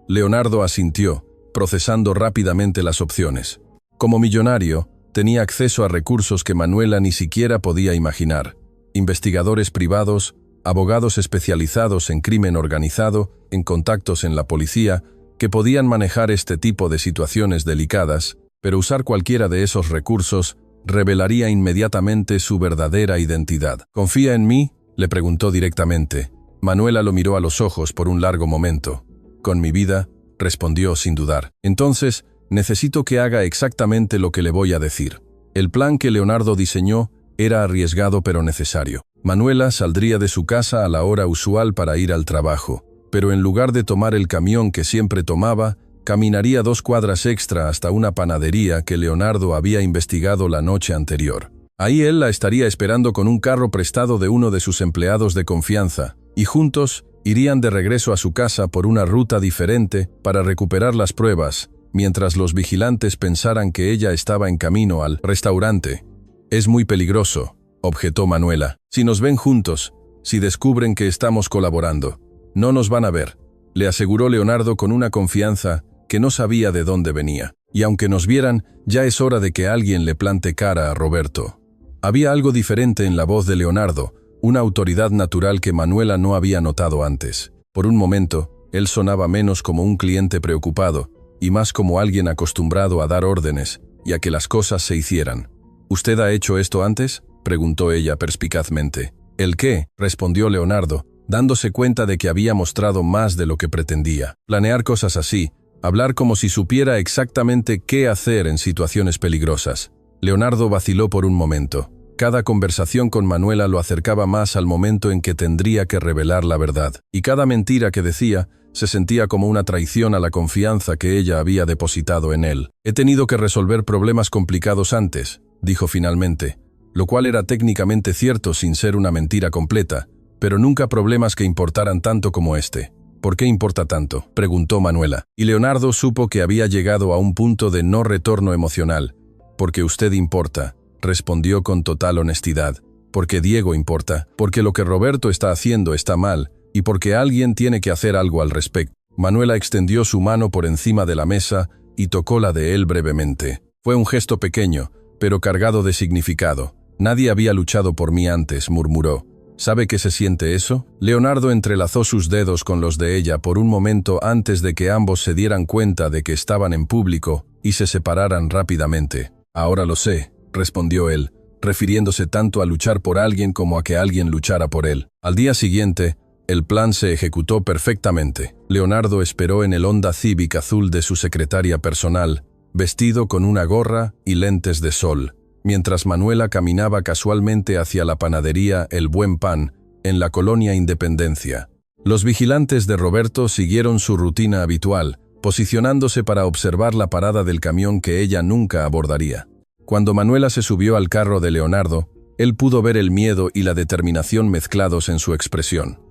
Leonardo asintió, procesando rápidamente las opciones. Como millonario, tenía acceso a recursos que Manuela ni siquiera podía imaginar. Investigadores privados, abogados especializados en crimen organizado, en contactos en la policía, que podían manejar este tipo de situaciones delicadas, pero usar cualquiera de esos recursos revelaría inmediatamente su verdadera identidad. «¿Confía en mí?», le preguntó directamente. Manuela lo miró a los ojos por un largo momento. «Con mi vida», respondió sin dudar. «Entonces, necesito que haga exactamente lo que le voy a decir». El plan que Leonardo diseñó era arriesgado pero necesario. Manuela saldría de su casa a la hora usual para ir al trabajo, pero en lugar de tomar el camión que siempre tomaba, caminaría 2 cuadras extra hasta una panadería que Leonardo había investigado la noche anterior. Ahí él la estaría esperando con un carro prestado de uno de sus empleados de confianza, y juntos Irían de regreso a su casa por una ruta diferente para recuperar las pruebas, mientras los vigilantes pensaran que ella estaba en camino al restaurante. «Es muy peligroso», objetó Manuela. «Si nos ven juntos, si descubren que estamos colaborando, no nos van a ver», le aseguró Leonardo con una confianza que no sabía de dónde venía. «Y aunque nos vieran, ya es hora de que alguien le plante cara a Roberto». Había algo diferente en la voz de Leonardo, una autoridad natural que Manuela no había notado antes. Por un momento, él sonaba menos como un cliente preocupado y más como alguien acostumbrado a dar órdenes y a que las cosas se hicieran. «¿Usted ha hecho esto antes?», preguntó ella perspicazmente. «¿El qué?», respondió Leonardo, dándose cuenta de que había mostrado más de lo que pretendía. Planear cosas así, hablar como si supiera exactamente qué hacer en situaciones peligrosas. Leonardo vaciló por un momento. Cada conversación con Manuela lo acercaba más al momento en que tendría que revelar la verdad, y cada mentira que decía se sentía como una traición a la confianza que ella había depositado en él. «He tenido que resolver problemas complicados antes», dijo finalmente, lo cual era técnicamente cierto sin ser una mentira completa, pero nunca problemas que importaran tanto como este. «¿Por qué importa tanto?», preguntó Manuela, y Leonardo supo que había llegado a un punto de no retorno emocional. «Porque usted importa», respondió con total honestidad. «Porque Diego importa, porque lo que Roberto está haciendo está mal, y porque alguien tiene que hacer algo al respecto». Manuela extendió su mano por encima de la mesa y tocó la de él brevemente. Fue un gesto pequeño, pero cargado de significado. «Nadie había luchado por mí antes», murmuró. «¿Sabe qué se siente eso?». Leonardo entrelazó sus dedos con los de ella por un momento antes de que ambos se dieran cuenta de que estaban en público y se separaran rápidamente. «Ahora lo sé», respondió él, refiriéndose tanto a luchar por alguien como a que alguien luchara por él. Al día siguiente, el plan se ejecutó perfectamente. Leonardo esperó en el Honda Civic azul de su secretaria personal, vestido con una gorra y lentes de sol, mientras Manuela caminaba casualmente hacia la panadería El Buen Pan, en la colonia Independencia. Los vigilantes de Roberto siguieron su rutina habitual, posicionándose para observar la parada del camión que ella nunca abordaría. Cuando Manuela se subió al carro de Leonardo, él pudo ver el miedo y la determinación mezclados en su expresión.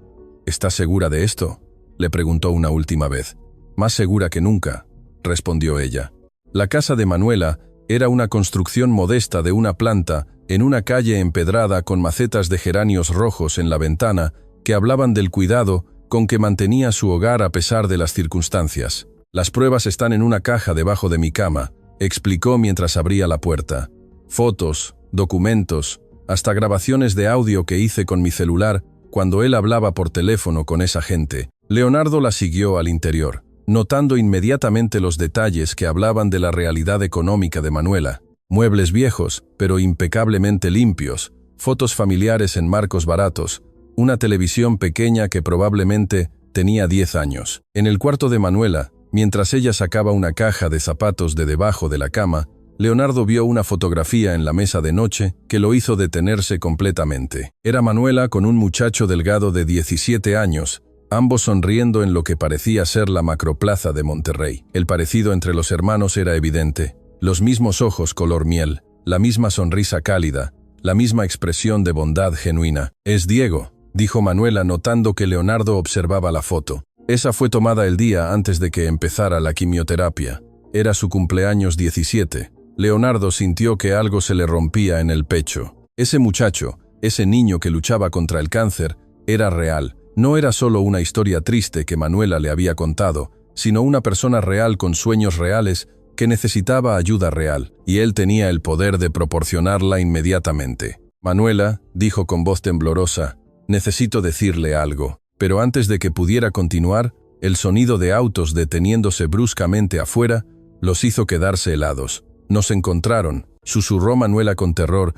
«¿Estás segura de esto?», le preguntó una última vez. «Más segura que nunca», respondió ella. La casa de Manuela era una construcción modesta de una planta en una calle empedrada con macetas de geranios rojos en la ventana que hablaban del cuidado con que mantenía su hogar a pesar de las circunstancias. «Las pruebas están en una caja debajo de mi cama», explicó mientras abría la puerta. «Fotos, documentos, hasta grabaciones de audio que hice con mi celular cuando él hablaba por teléfono con esa gente». Leonardo la siguió al interior, notando inmediatamente los detalles que hablaban de la realidad económica de Manuela. Muebles viejos, pero impecablemente limpios, fotos familiares en marcos baratos, una televisión pequeña que probablemente tenía 10 años. En el cuarto de Manuela, mientras ella sacaba una caja de zapatos de debajo de la cama, Leonardo vio una fotografía en la mesa de noche que lo hizo detenerse completamente. Era Manuela con un muchacho delgado de 17 años, ambos sonriendo en lo que parecía ser la macroplaza de Monterrey. El parecido entre los hermanos era evidente. Los mismos ojos color miel, la misma sonrisa cálida, la misma expresión de bondad genuina. «Es Diego», dijo Manuela notando que Leonardo observaba la foto. Esa fue tomada el día antes de que empezara la quimioterapia. Era su cumpleaños 17. Leonardo sintió que algo se le rompía en el pecho. Ese muchacho, ese niño que luchaba contra el cáncer, era real. No era solo una historia triste que Manuela le había contado, sino una persona real con sueños reales que necesitaba ayuda real, y él tenía el poder de proporcionarla inmediatamente. «Manuela», dijo con voz temblorosa, «necesito decirle algo». Pero antes de que pudiera continuar, el sonido de autos deteniéndose bruscamente afuera los hizo quedarse helados. «Nos encontraron», susurró Manuela con terror,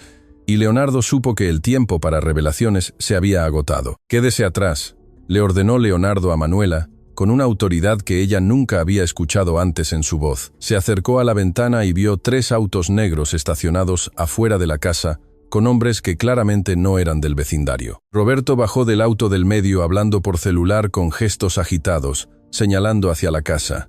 y Leonardo supo que el tiempo para revelaciones se había agotado. «Quédese atrás», le ordenó Leonardo a Manuela, con una autoridad que ella nunca había escuchado antes en su voz. Se acercó a la ventana y vio 3 autos negros estacionados afuera de la casa, con hombres que claramente no eran del vecindario. Roberto bajó del auto del medio hablando por celular con gestos agitados, señalando hacia la casa.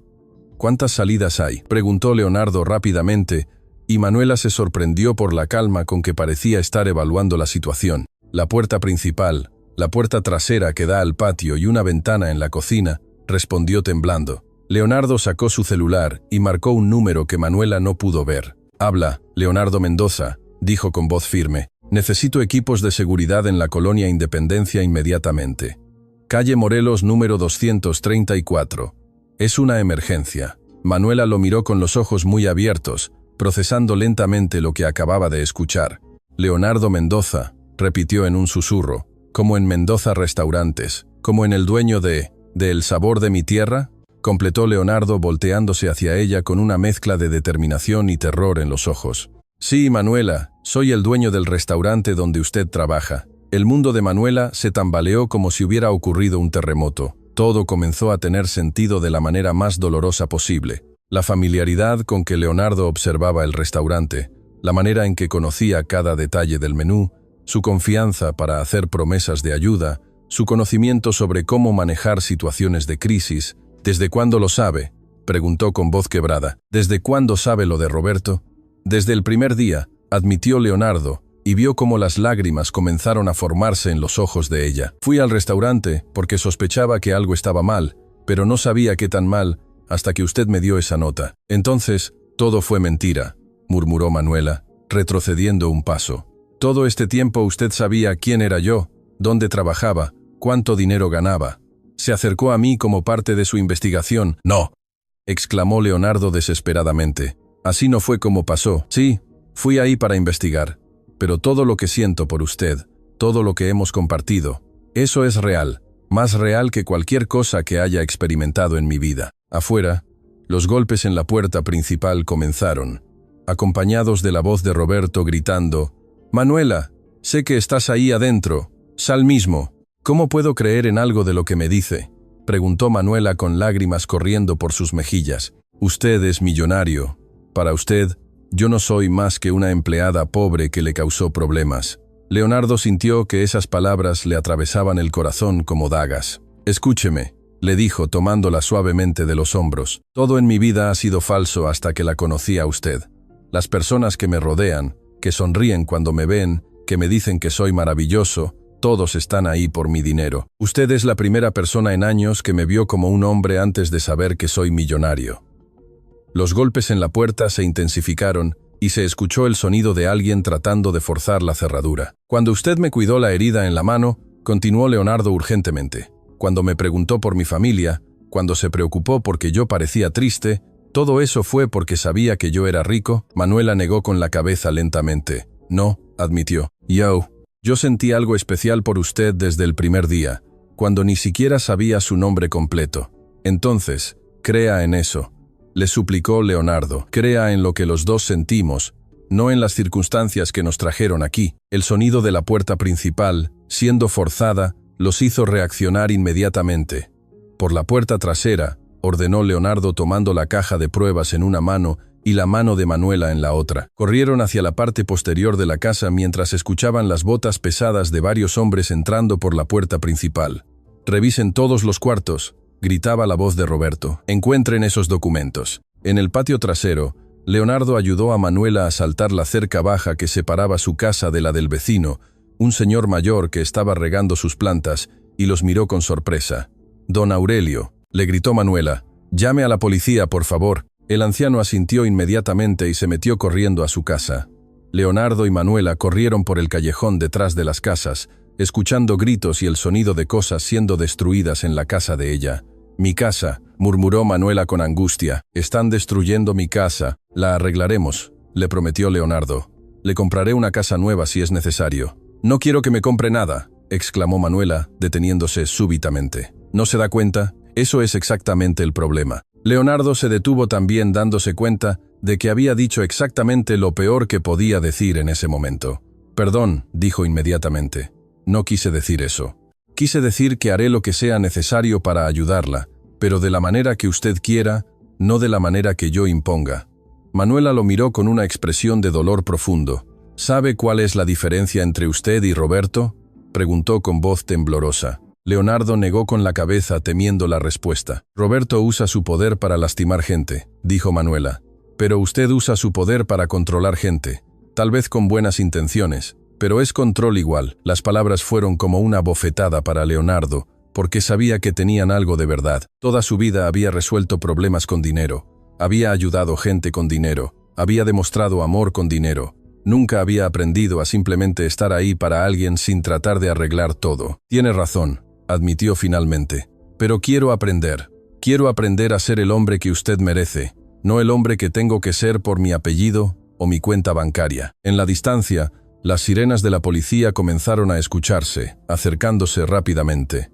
«¿Cuántas salidas hay?», preguntó Leonardo rápidamente, y Manuela se sorprendió por la calma con que parecía estar evaluando la situación. «La puerta principal, La puerta trasera que da al patio y una ventana en la cocina, respondió temblando. Leonardo sacó su celular y marcó un número que Manuela no pudo ver. «Habla, Leonardo Mendoza», dijo con voz firme. «Necesito equipos de seguridad en la colonia Independencia inmediatamente. Calle Morelos número 234. Es una emergencia». Manuela lo miró con los ojos muy abiertos, procesando lentamente lo que acababa de escuchar. «Leonardo Mendoza», repitió en un susurro, «como en Mendoza Restaurantes, como en el dueño de El Sabor de mi Tierra», completó Leonardo volteándose hacia ella con una mezcla de determinación y terror en los ojos. «Sí, Manuela, soy el dueño del restaurante donde usted trabaja». El mundo de Manuela se tambaleó como si hubiera ocurrido un terremoto. Todo comenzó a tener sentido de la manera más dolorosa posible. La familiaridad con que Leonardo observaba el restaurante, la manera en que conocía cada detalle del menú, su confianza para hacer promesas de ayuda, su conocimiento sobre cómo manejar situaciones de crisis. «¿Desde cuándo lo sabe?», preguntó con voz quebrada. «¿Desde cuándo sabe lo de Roberto?». «Desde el primer día», admitió Leonardo, y vio cómo las lágrimas comenzaron a formarse en los ojos de ella. «Fui al restaurante porque sospechaba que algo estaba mal, pero no sabía qué tan mal hasta que usted me dio esa nota. Entonces, todo fue mentira», murmuró Manuela, retrocediendo un paso. «Todo este tiempo usted sabía quién era yo, dónde trabajaba, cuánto dinero ganaba. Se acercó a mí como parte de su investigación». «No», exclamó Leonardo desesperadamente. «Así no fue como pasó. Sí, fui ahí para investigar. Pero todo lo que siento por usted, todo lo que hemos compartido, eso es real, más real que cualquier cosa que haya experimentado en mi vida». Afuera, los golpes en la puerta principal comenzaron, acompañados de la voz de Roberto gritando: «Manuela, sé que estás ahí adentro, sal mismo». «¿Cómo puedo creer en algo de lo que me dice?», preguntó Manuela con lágrimas corriendo por sus mejillas. «Usted es millonario. Para usted, yo no soy más que una empleada pobre que le causó problemas». Leonardo sintió que esas palabras le atravesaban el corazón como dagas. «Escúcheme», le dijo tomándola suavemente de los hombros. «Todo en mi vida ha sido falso hasta que la conocí a usted. Las personas que me rodean, que sonríen cuando me ven, que me dicen que soy maravilloso, todos están ahí por mi dinero. Usted es la primera persona en años que me vio como un hombre antes de saber que soy millonario». Los golpes en la puerta se intensificaron y se escuchó el sonido de alguien tratando de forzar la cerradura. «Cuando usted me cuidó la herida en la mano», continuó Leonardo urgentemente, «cuando me preguntó por mi familia, cuando se preocupó porque yo parecía triste, todo eso fue porque sabía que yo era rico». Manuela negó con la cabeza lentamente. «No», admitió. Yo sentí algo especial por usted desde el primer día, cuando ni siquiera sabía su nombre completo. Entonces, crea en eso», le suplicó Leonardo. «Crea en lo que los dos sentimos, no en las circunstancias que nos trajeron aquí». El sonido de la puerta principal, siendo forzada, los hizo reaccionar inmediatamente. «Por la puerta trasera», ordenó Leonardo tomando la caja de pruebas en una mano y la mano de Manuela en la otra. Corrieron hacia la parte posterior de la casa mientras escuchaban las botas pesadas de varios hombres entrando por la puerta principal. «Revisen todos los cuartos», gritaba la voz de Roberto. «Encuentren esos documentos». En el patio trasero, Leonardo ayudó a Manuela a saltar la cerca baja que separaba su casa de la del vecino, un señor mayor que estaba regando sus plantas, y los miró con sorpresa. «Don Aurelio», le gritó Manuela, «llame a la policía, por favor». El anciano asintió inmediatamente y se metió corriendo a su casa. Leonardo y Manuela corrieron por el callejón detrás de las casas, escuchando gritos y el sonido de cosas siendo destruidas en la casa de ella. «Mi casa», murmuró Manuela con angustia. «Están destruyendo mi casa. La arreglaremos», le prometió Leonardo. «Le compraré una casa nueva si es necesario». «No quiero que me compre nada», exclamó Manuela, deteniéndose súbitamente. «¿No se da cuenta? Eso es exactamente el problema». Leonardo se detuvo también dándose cuenta de que había dicho exactamente lo peor que podía decir en ese momento. «Perdón», dijo inmediatamente. «No quise decir eso. Quise decir que haré lo que sea necesario para ayudarla, pero de la manera que usted quiera, no de la manera que yo imponga». Manuela lo miró con una expresión de dolor profundo. «¿Sabe cuál es la diferencia entre usted y Roberto?», preguntó con voz temblorosa. Leonardo negó con la cabeza temiendo la respuesta. «Roberto usa su poder para lastimar gente», dijo Manuela. «Pero usted usa su poder para controlar gente, tal vez con buenas intenciones, Pero es control igual. Las palabras fueron como una bofetada para Leonardo, porque sabía que tenían algo de verdad. Toda su vida había resuelto problemas con dinero, había ayudado gente con dinero, había demostrado amor con dinero. Nunca había aprendido a simplemente estar ahí para alguien sin tratar de arreglar todo. Tiene razón, admitió finalmente. Pero quiero aprender. Quiero aprender a ser el hombre que usted merece, no el hombre que tengo que ser por mi apellido o mi cuenta bancaria. En la distancia, las sirenas de la policía comenzaron a escucharse, acercándose rápidamente.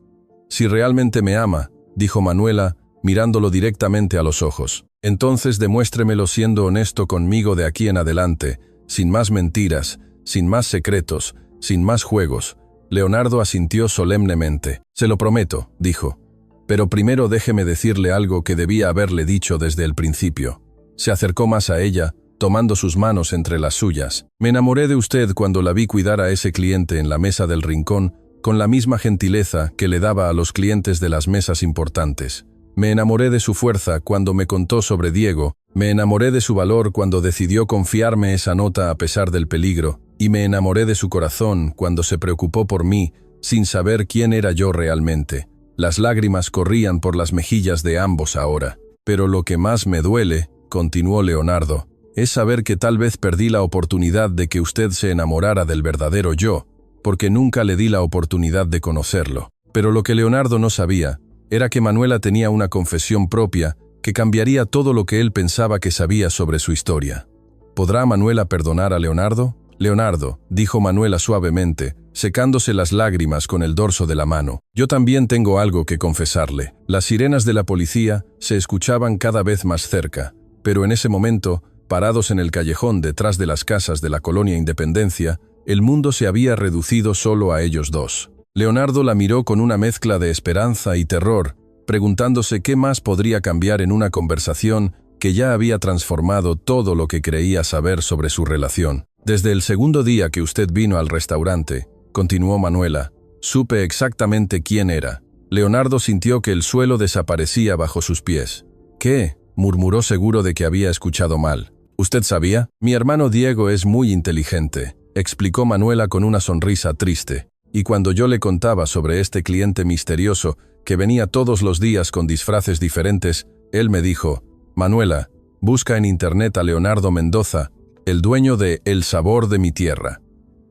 Si realmente me ama, dijo Manuela, mirándolo directamente a los ojos, entonces demuéstremelo siendo honesto conmigo de aquí en adelante, sin más mentiras, sin más secretos, sin más juegos. Leonardo asintió solemnemente. Se lo prometo, dijo. Pero primero déjeme decirle algo que debía haberle dicho desde el principio. Se acercó más a ella, tomando sus manos entre las suyas. Me enamoré de usted cuando la vi cuidar a ese cliente en la mesa del rincón, con la misma gentileza que le daba a los clientes de las mesas importantes. Me enamoré de su fuerza cuando me contó sobre Diego, me enamoré de su valor cuando decidió confiarme esa nota a pesar del peligro, y me enamoré de su corazón cuando se preocupó por mí, sin saber quién era yo realmente. Las lágrimas corrían por las mejillas de ambos ahora. Pero lo que más me duele, continuó Leonardo, es saber que tal vez perdí la oportunidad de que usted se enamorara del verdadero yo, porque nunca le di la oportunidad de conocerlo. Pero lo que Leonardo no sabía era que Manuela tenía una confesión propia que cambiaría todo lo que él pensaba que sabía sobre su historia. ¿Podrá Manuela perdonar a Leonardo? Leonardo, dijo Manuela suavemente, secándose las lágrimas con el dorso de la mano. Yo también tengo algo que confesarle. Las sirenas de la policía se escuchaban cada vez más cerca, pero en ese momento, parados en el callejón detrás de las casas de la colonia Independencia, el mundo se había reducido solo a ellos dos. Leonardo la miró con una mezcla de esperanza y terror, preguntándose qué más podría cambiar en una conversación que ya había transformado todo lo que creía saber sobre su relación. Desde el segundo día que usted vino al restaurante, continuó Manuela, supe exactamente quién era. Leonardo sintió que el suelo desaparecía bajo sus pies. ¿Qué?, murmuró seguro de que había escuchado mal. ¿Usted sabía? Mi hermano Diego es muy inteligente, explicó Manuela con una sonrisa triste. Y cuando yo le contaba sobre este cliente misterioso que venía todos los días con disfraces diferentes, él me dijo, Manuela, busca en internet a Leonardo Mendoza, el dueño de El sabor de mi tierra.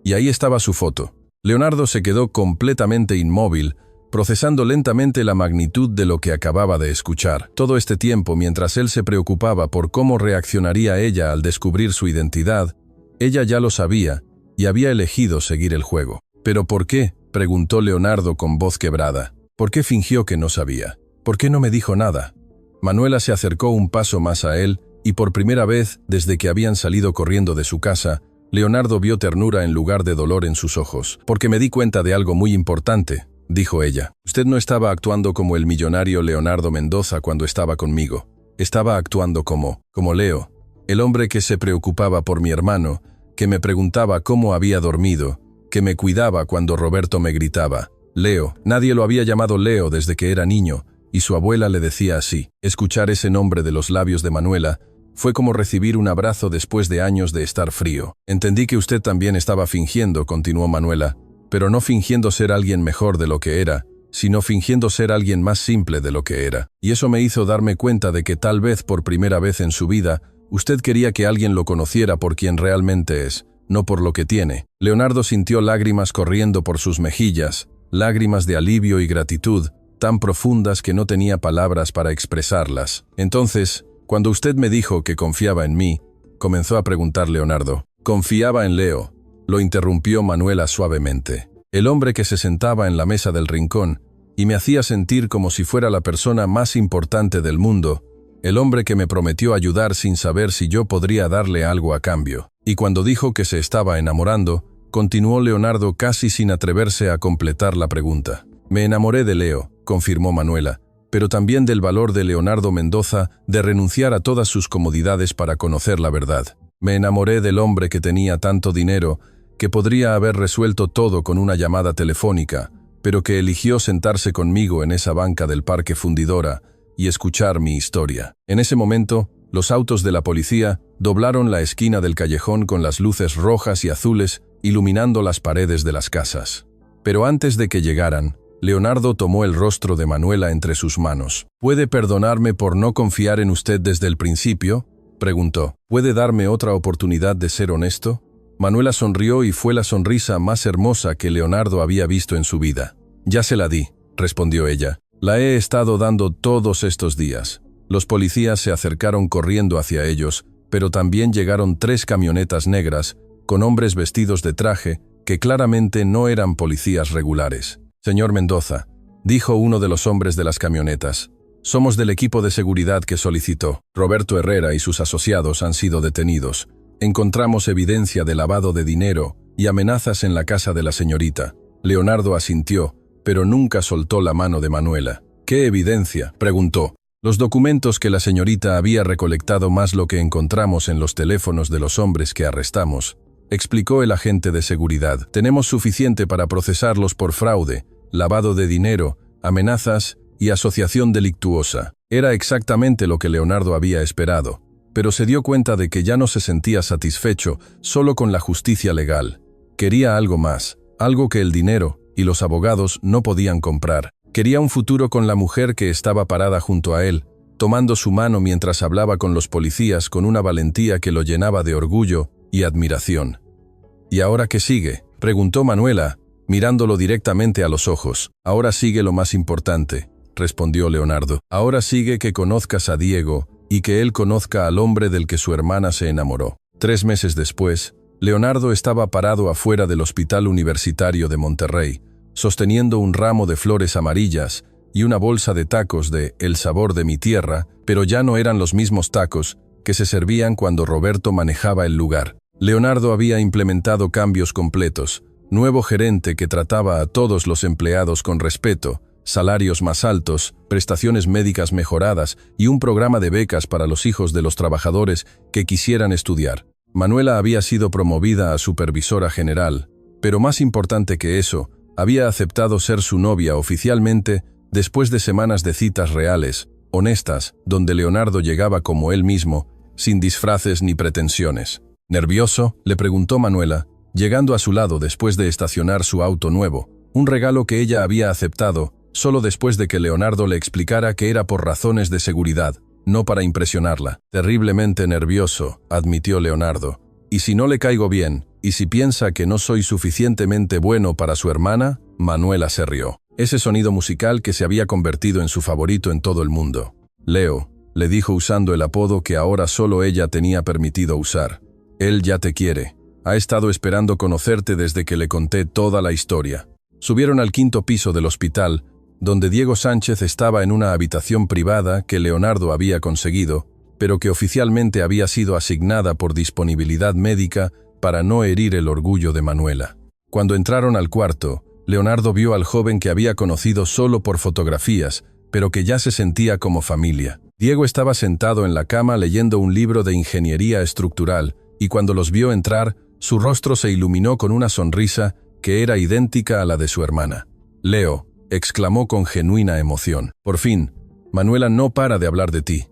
Y ahí estaba su foto. Leonardo se quedó completamente inmóvil, procesando lentamente la magnitud de lo que acababa de escuchar. Todo este tiempo, mientras él se preocupaba por cómo reaccionaría ella al descubrir su identidad, ella ya lo sabía y había elegido seguir el juego. ¿Pero por qué?, preguntó Leonardo con voz quebrada. ¿Por qué fingió que no sabía? ¿Por qué no me dijo nada? Manuela se acercó un paso más a él, y por primera vez, desde que habían salido corriendo de su casa, Leonardo vio ternura en lugar de dolor en sus ojos. Porque me di cuenta de algo muy importante, dijo ella. Usted no estaba actuando como el millonario Leonardo Mendoza cuando estaba conmigo. Estaba actuando como Leo, el hombre que se preocupaba por mi hermano, que me preguntaba cómo había dormido, que me cuidaba cuando Roberto me gritaba. Leo, nadie lo había llamado Leo desde que era niño, y su abuela le decía así. Escuchar ese nombre de los labios de Manuela fue como recibir un abrazo después de años de estar frío. Entendí que usted también estaba fingiendo, continuó Manuela, pero no fingiendo ser alguien mejor de lo que era, sino fingiendo ser alguien más simple de lo que era. Y eso me hizo darme cuenta de que tal vez por primera vez en su vida, usted quería que alguien lo conociera por quien realmente es, no por lo que tiene. Leonardo sintió lágrimas corriendo por sus mejillas, lágrimas de alivio y gratitud, tan profundas que no tenía palabras para expresarlas. Entonces, cuando usted me dijo que confiaba en mí, comenzó a preguntar Leonardo. Confiaba en Leo, lo interrumpió Manuela suavemente. El hombre que se sentaba en la mesa del rincón y me hacía sentir como si fuera la persona más importante del mundo, el hombre que me prometió ayudar sin saber si yo podría darle algo a cambio. Y cuando dijo que se estaba enamorando, continuó Leonardo casi sin atreverse a completar la pregunta. Me enamoré de Leo, confirmó Manuela, pero también del valor de Leonardo Mendoza de renunciar a todas sus comodidades para conocer la verdad. Me enamoré del hombre que tenía tanto dinero que podría haber resuelto todo con una llamada telefónica, pero que eligió sentarse conmigo en esa banca del Parque Fundidora y escuchar mi historia. En ese momento, los autos de la policía doblaron la esquina del callejón con las luces rojas y azules iluminando las paredes de las casas. Pero antes de que llegaran, Leonardo tomó el rostro de Manuela entre sus manos. «¿Puede perdonarme por no confiar en usted desde el principio?», preguntó. «¿Puede darme otra oportunidad de ser honesto?». Manuela sonrió y fue la sonrisa más hermosa que Leonardo había visto en su vida. «Ya se la di», respondió ella. «La he estado dando todos estos días». Los policías se acercaron corriendo hacia ellos, pero también llegaron 3 camionetas negras, con hombres vestidos de traje, que claramente no eran policías regulares. «Señor Mendoza», dijo uno de los hombres de las camionetas, «somos del equipo de seguridad que solicitó. Roberto Herrera y sus asociados han sido detenidos. Encontramos evidencia de lavado de dinero y amenazas en la casa de la señorita». Leonardo asintió, pero nunca soltó la mano de Manuela. «¿Qué evidencia?», preguntó. «Los documentos que la señorita había recolectado más lo que encontramos en los teléfonos de los hombres que arrestamos», explicó el agente de seguridad. «Tenemos suficiente para procesarlos por fraude, lavado de dinero, amenazas y asociación delictuosa». Era exactamente lo que Leonardo había esperado, pero se dio cuenta de que ya no se sentía satisfecho solo con la justicia legal. Quería algo más, algo que el dinero y los abogados no podían comprar. Quería un futuro con la mujer que estaba parada junto a él, tomando su mano mientras hablaba con los policías con una valentía que lo llenaba de orgullo y admiración. «¿Y ahora qué sigue?», preguntó Manuela, mirándolo directamente a los ojos. «Ahora sigue lo más importante», respondió Leonardo. «Ahora sigue que conozcas a Diego y que él conozca al hombre del que su hermana se enamoró». 3 meses después, Leonardo estaba parado afuera del Hospital Universitario de Monterrey, sosteniendo un ramo de flores amarillas y una bolsa de tacos de El sabor de mi tierra, pero ya no eran los mismos tacos que se servían cuando Roberto manejaba el lugar. Leonardo había implementado cambios completos, nuevo gerente que trataba a todos los empleados con respeto, salarios más altos, prestaciones médicas mejoradas y un programa de becas para los hijos de los trabajadores que quisieran estudiar. Manuela había sido promovida a supervisora general, pero más importante que eso, había aceptado ser su novia oficialmente después de semanas de citas reales, honestas, donde Leonardo llegaba como él mismo, sin disfraces ni pretensiones. «¿Nervioso?», le preguntó Manuela, llegando a su lado después de estacionar su auto nuevo, un regalo que ella había aceptado solo después de que Leonardo le explicara que era por razones de seguridad, no para impresionarla. «Terriblemente nervioso», admitió Leonardo. «¿Y si no le caigo bien? ¿Y si piensa que no soy suficientemente bueno para su hermana?». Manuela se rió. Ese sonido musical que se había convertido en su favorito en todo el mundo. «Leo», le dijo usando el apodo que ahora solo ella tenía permitido usar. «Él ya te quiere. Ha estado esperando conocerte desde que le conté toda la historia». Subieron al 5º piso del hospital, donde Diego Sánchez estaba en una habitación privada que Leonardo había conseguido, pero que oficialmente había sido asignada por disponibilidad médica para no herir el orgullo de Manuela. Cuando entraron al cuarto, Leonardo vio al joven que había conocido solo por fotografías, pero que ya se sentía como familia. Diego estaba sentado en la cama leyendo un libro de ingeniería estructural, y cuando los vio entrar, su rostro se iluminó con una sonrisa que era idéntica a la de su hermana. «Leo», exclamó con genuina emoción. «Por fin, Manuela no para de hablar de ti».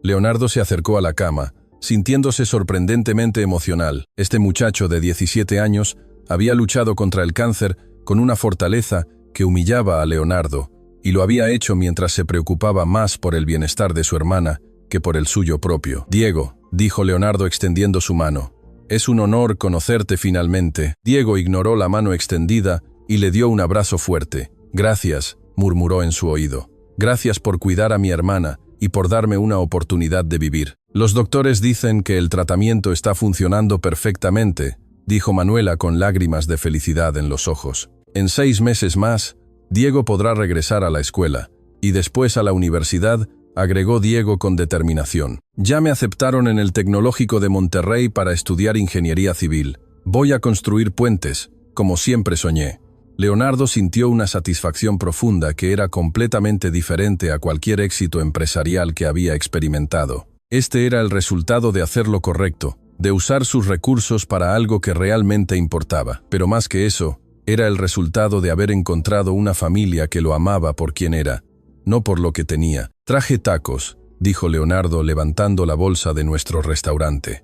Leonardo se acercó a la cama, sintiéndose sorprendentemente emocional. Este muchacho de 17 años había luchado contra el cáncer con una fortaleza que humillaba a Leonardo, y lo había hecho mientras se preocupaba más por el bienestar de su hermana que por el suyo propio. «Diego», dijo Leonardo extendiendo su mano, «es un honor conocerte finalmente». Diego ignoró la mano extendida y le dio un abrazo fuerte. «Gracias», murmuró en su oído. «Gracias por cuidar a mi hermana y por darme una oportunidad de vivir. Los doctores dicen que el tratamiento está funcionando perfectamente», dijo Manuela con lágrimas de felicidad en los ojos. «En 6 meses más, Diego podrá regresar a la escuela, y después a la universidad», agregó Diego con determinación. «Ya me aceptaron en el Tecnológico de Monterrey para estudiar ingeniería civil. Voy a construir puentes, como siempre soñé». Leonardo sintió una satisfacción profunda que era completamente diferente a cualquier éxito empresarial que había experimentado. Este era el resultado de hacer lo correcto, de usar sus recursos para algo que realmente importaba. Pero más que eso, era el resultado de haber encontrado una familia que lo amaba por quien era, no por lo que tenía. «Traje tacos», dijo Leonardo levantando la bolsa de nuestro restaurante.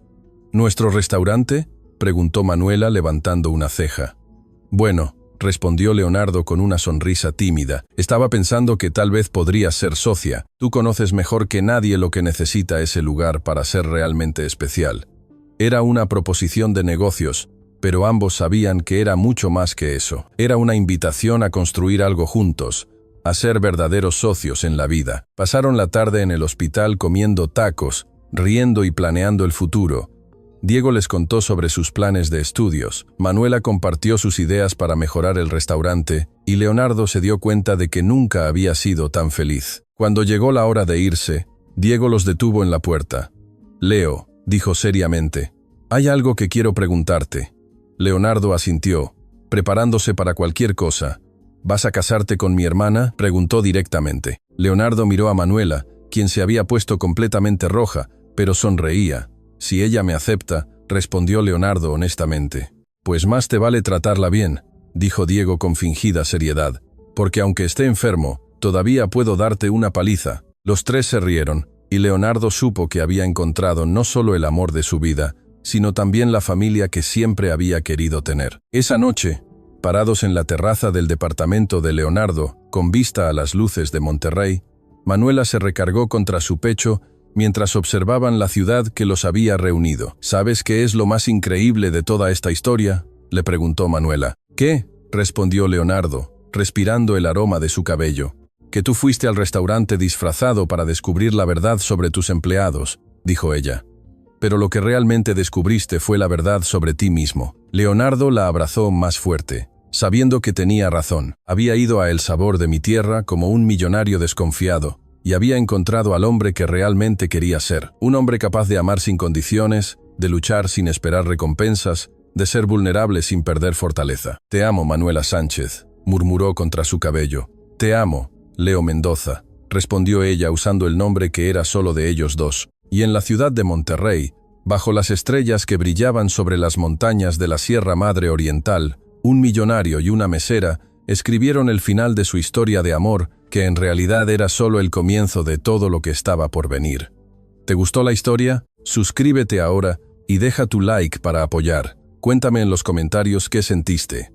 «¿Nuestro restaurante?», preguntó Manuela levantando una ceja. Bueno, respondió Leonardo con una sonrisa tímida. Estaba pensando que tal vez podrías ser socia. Tú conoces mejor que nadie lo que necesita ese lugar para ser realmente especial. Era una proposición de negocios, pero ambos sabían que era mucho más que eso. Era una invitación a construir algo juntos, a ser verdaderos socios en la vida. Pasaron la tarde en el hospital comiendo tacos, riendo y planeando el futuro. Diego les contó sobre sus planes de estudios, Manuela compartió sus ideas para mejorar el restaurante y Leonardo se dio cuenta de que nunca había sido tan feliz. Cuando llegó la hora de irse, Diego los detuvo en la puerta. «Leo», dijo seriamente, «hay algo que quiero preguntarte». Leonardo asintió, preparándose para cualquier cosa. «¿Vas a casarte con mi hermana?», preguntó directamente. Leonardo miró a Manuela, quien se había puesto completamente roja, pero sonreía. «Si ella me acepta», respondió Leonardo honestamente. «Pues más te vale tratarla bien», dijo Diego con fingida seriedad, «porque aunque esté enfermo, todavía puedo darte una paliza». Los tres se rieron, y Leonardo supo que había encontrado no solo el amor de su vida, sino también la familia que siempre había querido tener. Esa noche, parados en la terraza del departamento de Leonardo, con vista a las luces de Monterrey, Manuela se recargó contra su pecho mientras observaban la ciudad que los había reunido. «¿Sabes qué es lo más increíble de toda esta historia?», le preguntó Manuela. «¿Qué?», respondió Leonardo, respirando el aroma de su cabello. «Que tú fuiste al restaurante disfrazado para descubrir la verdad sobre tus empleados», dijo ella. «Pero lo que realmente descubriste fue la verdad sobre ti mismo». Leonardo la abrazó más fuerte, sabiendo que tenía razón. Había ido a El Sabor de mi Tierra como un millonario desconfiado, y había encontrado al hombre que realmente quería ser. Un hombre capaz de amar sin condiciones, de luchar sin esperar recompensas, de ser vulnerable sin perder fortaleza. «Te amo, Manuela Sánchez», murmuró contra su cabello. «Te amo, Leo Mendoza», respondió ella usando el nombre que era solo de ellos dos. Y en la ciudad de Monterrey, bajo las estrellas que brillaban sobre las montañas de la Sierra Madre Oriental, un millonario y una mesera escribieron el final de su historia de amor, que en realidad era solo el comienzo de todo lo que estaba por venir. ¿Te gustó la historia? Suscríbete ahora y deja tu like para apoyar. Cuéntame en los comentarios qué sentiste.